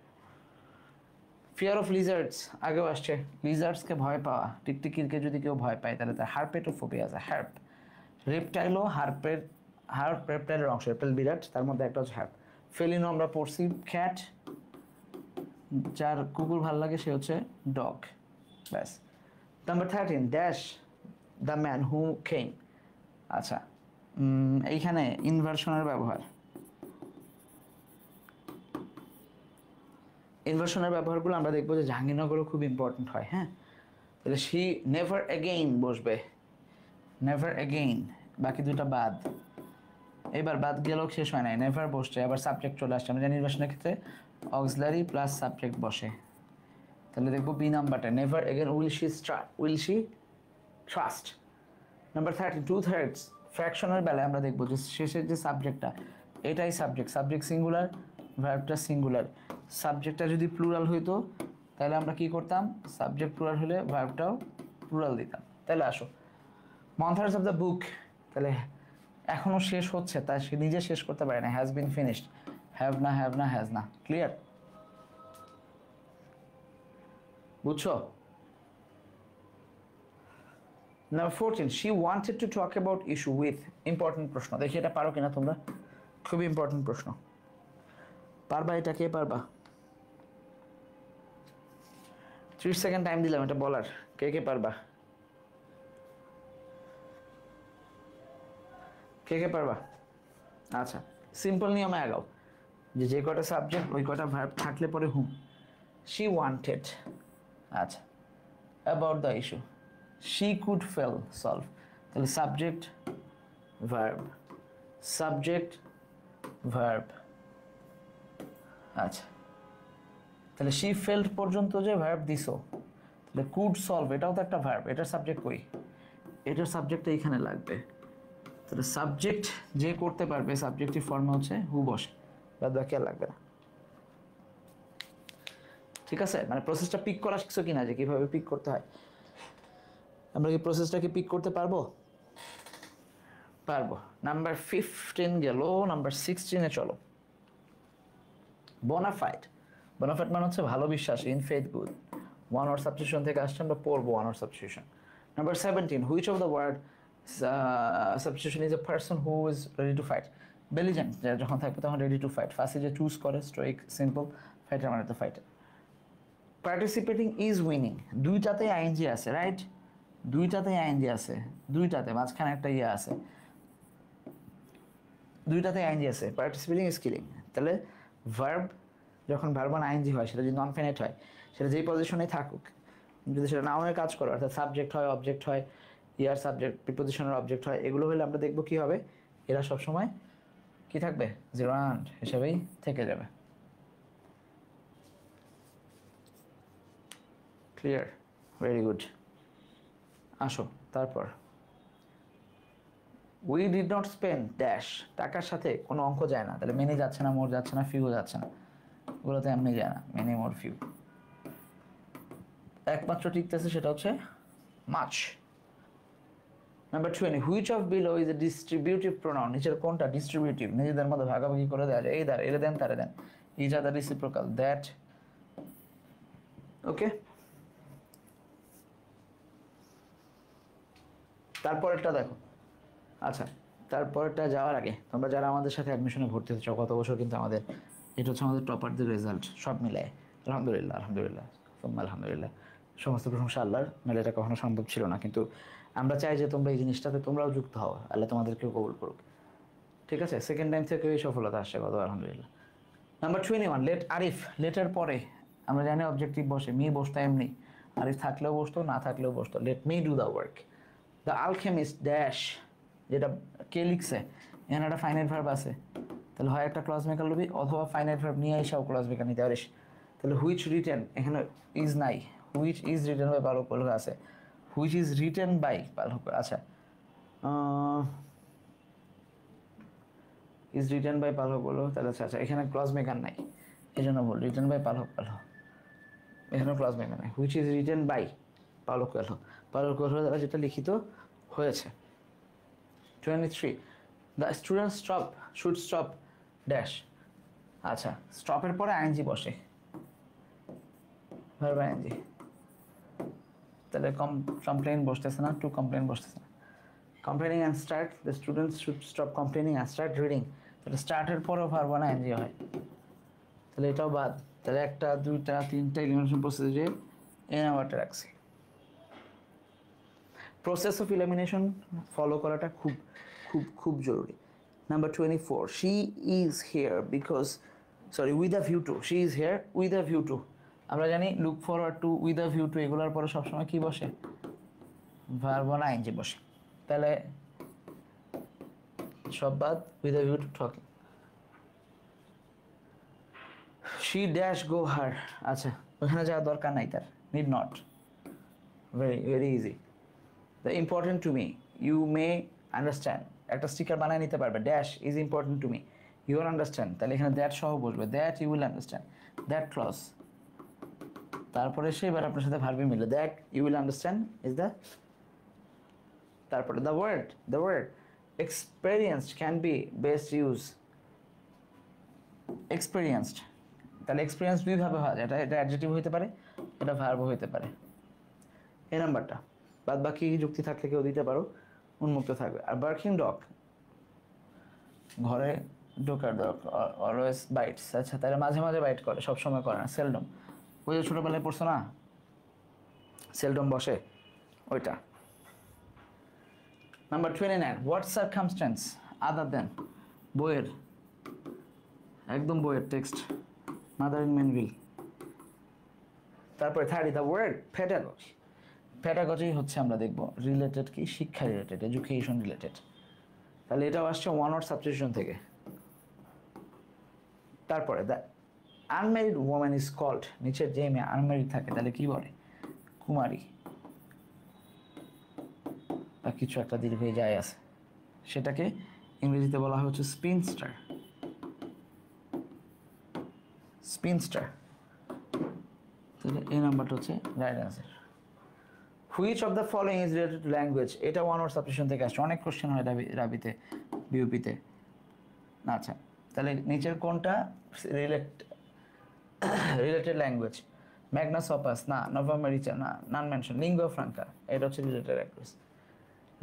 Fear of lizards আগেও আসছে, লিজার্ডসকে ভয় পাওয়া, টিকটিকিরকে যদি কেউ ভয় পায় তাহলে তার হার্পেটোফোবিয়া আছে, হার্প। রেপটাইলও হার্প রেপটাইলের অংশ, রেপটাইল বিরাট, তার মধ্যে একটা হচ্ছে হার্প। ফেলিনো আমরা পড়ছি, ক্যাট, যার কুকুর ভাল লাগে সে হচ্ছে ডগ, ব্যাস। Number 13, dash the man who came. আচ্ছা, এইখানে ইনভার্সনের ব্যবহারগুলো আমরা দেখবো যে জাহাঙ্গীরনগরও খুব ইম্পর্টেন্ট হয়, হ্যাঁ। তাহলে শি নেভার এগেইন বসবে, নেভার এগেইন, বাকি দুটা বাদ। এবার বাদ গেলেও শেষ হয় নাই, নেভার বসছে, আবার সাবজেক্ট চলে আসছে। আমরা জানি নির্বাচনের ক্ষেত্রে অক্সিলারি প্লাস সাবজেক্ট বসে। তাহলে দেখবো বি নাম্বারটা, never again will she trust. Number 13 2/3 ফ্র্যাকশনের বেলায় আমরা দেখবো যে শেষের যে সাবজেক্টটা এটাই সাবজেক্ট সিঙ্গুলার, ভার্বটা সিঙ্গুলার। সাবজেক্টটা যদি প্লুরাল হইতো তাহলে আমরা কি করতাম, সাবজেক্ট প্লুরাল হলে ভার্বটাও প্লুরাল দিতাম। তাহলে আসো মন্থার্স অফ দ্য বুক, তাহলে এখনও শেষ হচ্ছে, তাই সে নিজে শেষ করতে পারে না, হ্যাজ বিন ফিনিশড, হ্যাভ না হ্যাজ না। ক্লিয়ার? বুঝছো? Number 14 she wanted to talk about issue with, important প্রশ্ন, দেখি এটা পারো কিনা তোমরা, খুবই ইম্পর্টেন্ট প্রশ্ন। পারবা এটা? কে পারবা? 30 সেকেন্ড টাইম দিলাম এটা বলার, কে পারবা? কে পারবা? আচ্ছা, সিম্পল নিয়মে আগাও, যে কটা সাবজেক্ট ওই কটা ভার্ব থাকলে পরে হুম। she wanted, আচ্ছা, about the issue, she could fail solve, তাহলে সাবজেক্ট ভার্ব, আচ্ছা, তাহলে she failed পর্যন্ত যে ভার্ব দিছো, তাহলে could solve এটাও তো একটা ভার্ব, এটার সাবজেক্ট কই? এটার সাবজেক্টটা এখানে লাগবে। তাহলে সাবজেক্ট যে করতে পারবে সাবজেক্টিভ ফর্মে হচ্ছে হু বসে, বাদ বাকি আর লাগবে না। ঠিক আছে, মানে প্রসেসটা পিক করা শিখছো কিনা, যে কিভাবে পিক করতে হয়? আমরা কি প্রসেসটাকে পিক করতে পারবো? পারবো। নাম্বার 15 গেল, নাম্বার 16-এ চলো। বোনাফাইড মানে হচ্ছে ভালো বিশ্বাস, in faith good, one word substitution থেকে আসছে, আমরা পড়বো one word substitution. Number 17 which of the word substitution is a person who is ready to fight, belligerent যখন থাকবে তখন রেডি টু ফাইট, ফার্স্টে যে চুজ করে স্ট্রাইক, সিম্পল, ফাইটার মানে তো ফাইটার। পার্টিসিপেটিং ইজ উইনিং, দুইটাতেই আইএনজি আছে, রাইট? দুইটাতেই আইএনজি আছে, দুইটাতে, মাঝখানে একটা ইয়ে আছে, দুইটাতে আইএনজি আছে। পার্টিসিপেটিং ইজ কিলিং, তাহলে ভার্ব যখন ভার্ব অন আইএনজি হয় সেটা যদি নন ফিনিট হয়, সেটা যেই পজিশনেই থাকুক, যদি সেটা নাউনের কাজ করে, অর্থাৎ সাবজেক্ট হয়, অবজেক্ট হয়, ইয়ার সাবজেক্ট, প্রিপোজিশনের অবজেক্ট হয়, এগুলো হলে আমরা দেখবো কি হবে, এরা সবসময় কি থাকবে, জেরান্ড হিসেবেই থেকে যাবে। ক্লিয়ার? Very good. আসো তারপর, we did not spend dash, টাকার সাথে কোনো অঙ্ক যায় না, তাহলে মেনি যাচ্ছে না, মোর যাচ্ছে না, ফিউ যাচ্ছে না, ওগুলোতে এমনি যায় না, মেনি মোর ফিউ। একমাত্র টিকতেছে সেটা হচ্ছে much. Number 20 which of below is a distributive pronoun, নিচের কোনটা ডিস্ট্রিবিউটিভ, নিজেদের মধ্যে ভাগাভাগি করে দেওয়া যায়, এই দ্বার এরে দেন তারে দেন, is are the reciprocal, that. Okay, তারপরেরটা দেখো। আচ্ছা, তারপরটা যাওয়ার আগে তোমরা যারা আমাদের সাথে অ্যাডমিশনে ভর্তি হচ্ছে গত বছর, কিন্তু আমাদের এটা হচ্ছে আমাদের টপারদের রেজাল্ট, সব মিলায় আলহামদুলিল্লাহ, আলহামদুলিল্লাহ, সমস্ত প্রশংসা আল্লাহর, নাহলে এটা কখনো সম্ভব ছিল না। কিন্তু আমরা চাই যে তোমরা এই জিনিসটাতে তোমরাও যুক্ত হও, আল্লাহ তোমাদেরকেও কবুল করুক। ঠিক আছে, সেকেন্ড টাইম থেকে এই সফলতা আসছে গত, আলহামদুলিল্লাহ। নাম্বার 21 লেট আরিফ, লেটের পরে আমরা জানি অবজেক্টিভ বসে, মি বসতো এমনি, আরিফ থাকলেও বসতো, না থাকলেও বসতো, let me do the work. The Alchemist dash, যেটা কে লিখছে, এখানে একটা ফাইনাইট ভার্ব আছে, তাহলে হয় একটা ক্লজ মেকার লবি, অথবা ফাইনাইট ভার্ব নিয়ে এসেও ক্লজ মেকার নিতে পারিস। তাহলে হুইচ রিটেন, এখানে ইজ নাই, হুইচ ইজ রিটেন বাই পালক কলহ আছে, হুইচ ইজ রিটেন বাই পালক, আচ্ছা, ইজ রিটেন বাই পালক কলহ, তাহলে আচ্ছা এখানে ক্লজ মেকার নাই, এই জন্য বল, রিটেন বাই পালক কলহ, এখানে ক্লজ মেকার নাই, হুইচ ইজ রিটেন বাই পালক কলহ, দ্বারা যেটা লিখিত হয়েছে। 23 the student should stop dash, আচ্ছা, স্টপের পরে আইএনজি বসে, ভার্ব আইএনজি, তাহলে কমপ্লেন বসতেছে না, টু কমপ্লেন বসতেছে না। Complaining and start, the students should stop complaining and start reading, তাহলে স্টার্টের পরেও ভার্ব অন আইএনজি হয়, তাহলে এটাও বাদ। তাহলে একটা, দুইটা, তিনটা এলিমিনেশন প্রসেসে এই নাম্বারটা রাখছি। প্রসেস অফ ইলিমিনেশন ফলো করাটা খুব খুব খুব জরুরি। Number 24 she is here because, sorry, with a view two, she is here with a view two, আমরা জানি look forward to, with a view two, এগুলোর পরে সবসময় কি বসে, ভার্ব অন আইএনজি বসে। তাহলে সব বাদ, with a view to talking. She dash go her, আচ্ছা ওখানে যাওয়ার দরকার নাই তার, need not, very very easy. The important to me, you may understand, একটা স্টিকার বানিয়ে নিতে পারবে, dash is important to me, you will understand, তাহলে এখানে দ্যাট সহ বসবে, that you will understand, that clause. তারপরে সে এবার আপনার সাথে ভার্বি মিলে, that you will understand is the, তারপরে the word experienced can be best use, experienced, তাহলে এক্সপিরিয়েন্স দুইভাবে হয়, এটা অ্যাডজেক্টিভ হইতে পারে, এটা ভার্ব হইতে পারে। এই নাম্বারটা বাদ বাকি যুক্তি থাকলে কেউ দিতে পারো, উন্মুক্ত থাকবে। আর বার্কিং ডগ, ঘরে ঢোকার ডগ, অলওয়েজ বাইটস, আচ্ছা তাহলে মাঝে মাঝে বাইট করে, সবসময় করে না, সেলডম, ওই যে ছোটোবেলায় পড়ছো না সেলডম বসে, ওইটা। নাম্বার 29, হোয়াট সারকামস্ট্যান্স আদার দেন, বইয়ের, একদম বইয়ের টেক্সট, মাদার ইন মেনভিল। তারপরে 30, দ্য ওয়ার্ড পেডাগজি, পেডাগজি হচ্ছে আমরা দেখব রিলেটেড কি, শিক্ষা রিলেটেড, এডুকেশন রিলেটেড, তাহলে এটাও আসছে ওয়ান ওয়ার্ড সাবস্টিটিউশন থেকে। তারপরে the unmarried woman is called, নিচের যে মেয়ে আনম্যারিড থাকে তাহলে কি বলে, কুমারী, বা কিছু একটা দীর্ঘই যায় আছে, সেটাকে ইংরেজিতে বলা হয় হচ্ছে স্পিনস্টার, স্পিনস্টার। তাহলে এই নাম্বারটা হচ্ছে right answer. Which of the following is related to language, এটা ওয়ান ওয়ার্ড সাবস্টিটিউশন থেকে আসছে, অনেক কোশ্চেন হয় রাবিতে, বিউপিতে। আচ্ছা তাহলে নিচের কোনটা রিলেটেড ল্যাঙ্গুয়েজ, ম্যাগনাস অপাস না, নোভা মেরিচা না, নান মেনশন, লিঙ্গুয়া ফ্রাঙ্কা, এটা হচ্ছে related language.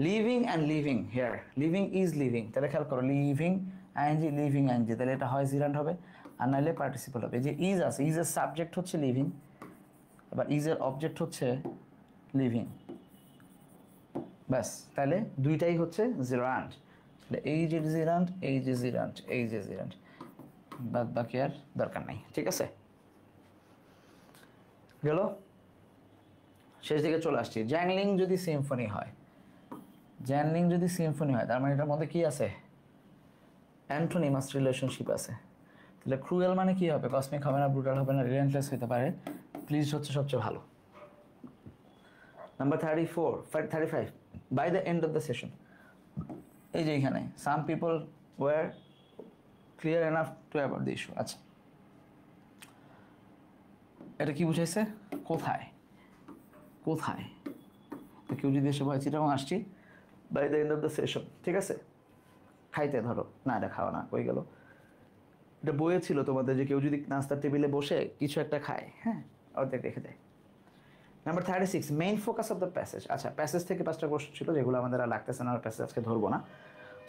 Living and living, here living is living, তাহলে খেয়াল করো লিভিং আইএনজি, লিভিং আইএনজি, তাহলে এটা হয় জিরান্ড হবে আর নাহলে পার্টিসিপল হবে। যে ইজ আছে, ইজের সাবজেক্ট হচ্ছে লিভিং, এবার ইজের অবজেক্ট হচ্ছে লিভিং, ব্যাস, তাহলে দুইটাই হচ্ছে জিরান্ড, তাহলে এই যে জিরান্ড, এই যে জিরান্ড, এই যে জিরান্ড, বাদ বাকি আর দরকার নাই, ঠিক আছে। গেল, শেষ দিকে চলে আসছি। জ্যাংলিং যদি সিম্ফনি হয়, জ্যানলিং যদি সিম্ফনি হয়, তার মানে এটার মধ্যে কি আছে, অ্যান্টোনিমাস রিলেশনশিপ আছে। তাহলে ক্রুয়েল মানে কি হবে, কসমিক হবে না, ব্রুটাল হবে না, রিলেন্টলেস হতে পারে, প্লিজ হচ্ছে সবচেয়ে ভালো। Number 35, by the end of the session, এই যে এখানে some people were clear enough to about the issue, আচ্ছা এটা কি বুঝাইছে, কোথায়, কোথায়, তো কেউ যদি এসে বলছে চিটাগাং আসছি, by the end of the session, ঠিক আছে, খাইতে ধরো না, এটা খাওয়া না, কই গেল, এটা বইয়ে ছিল তোমাদের যে কেউ যদি নাস্তার টেবিলে বসে কিছু একটা খায়, হ্যাঁ অর্ধেক রেখে দেয়। Number 36, main focus of the passage, আচ্ছা প্যাসেজ থেকে 5টা প্রশ্ন ছিল যেগুলো আমাদের আর লাগতেছে না, আর প্যাসেজ আজকে ধরবো না।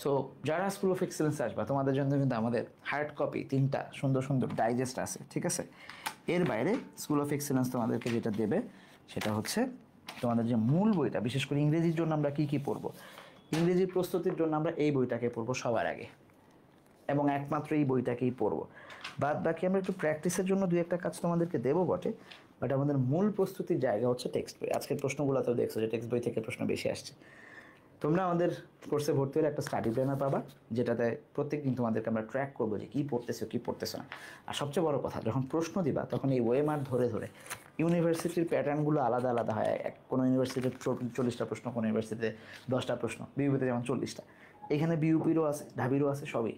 সো যারা স্কুল অফ এক্সেলেন্স আসবে তোমাদের জন্য কিন্তু আমাদের হার্ড কপি 3টা সুন্দর সুন্দর ডাইজেস্ট আছে, ঠিক আছে। এর বাইরে স্কুল অফ এক্সেলেন্স তোমাদেরকে যেটা দেবে সেটা হচ্ছে তোমাদের যে মূল বইটা, বিশেষ করে ইংরেজির জন্য আমরা কী কী পড়বো, ইংরেজি প্রস্তুতির জন্য আমরা এই বইটাকে পড়বো সবার আগে, এবং একমাত্র এই বইটাকেই পড়বো। বাদ বাকি আমরা একটু প্র্যাকটিসের জন্য 2-1টা কাজ তোমাদেরকে দেবো বটে, বাট আমাদের মূল প্রস্তুতির জায়গা হচ্ছে টেক্সট বই। আজকের প্রশ্নগুলোতেও দেখছো যে টেক্সট বই থেকে প্রশ্ন বেশি আসছে। তোমরা আমাদের কোর্সে ভর্তি হলে একটা স্টাডি প্ল্যানার পাবা, যেটাতে প্রত্যেকদিন তোমাদেরকে আমরা ট্র্যাক করবো যে কী পড়তেছো কী পড়তেছো না। আর সবচেয়ে বড় কথা, যখন প্রশ্ন দিবা তখন এই ওয়েমার ধরে ধরে, ইউনিভার্সিটির প্যাটার্নগুলো আলাদা আলাদা হয়, কোনো ইউনিভার্সিটিতে 40টা প্রশ্ন, কোনো ইউনিভার্সিটিতে 10টা প্রশ্ন, বিউপিতে যেমন 40টা, এখানে বিউপিরও আছে, ঢাবিরও আছে, সবই।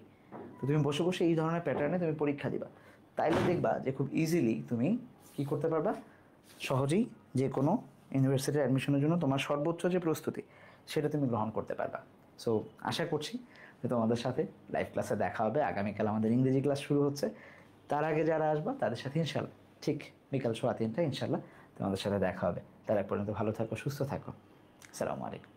তো তুমি বসে বসে এই ধরনের প্যাটার্নে তুমি পরীক্ষা দিবা, তাইলে দেখবা যে খুব ইজিলি তুমি কী করতে পারবা, সহজেই যে কোনো ইউনিভার্সিটির অ্যাডমিশনের জন্য তোমার সর্বোচ্চ যে প্রস্তুতি সেটা তুমি গ্রহণ করতে পারবা। সো আশা করছি যে তোমাদের সাথে লাইভ ক্লাসে দেখা হবে। আগামীকাল আমাদের ইংরেজি ক্লাস শুরু হচ্ছে, তার আগে যারা আসবা তাদের সাথে ইনশাল্লাহ ঠিক বিকাল 3:15 ইনশাল্লাহ তোমাদের সাথে দেখা হবে। তার এক পর্যন্ত ভালো থাকো, সুস্থ থাকো। আসসালামু আলাইকুম।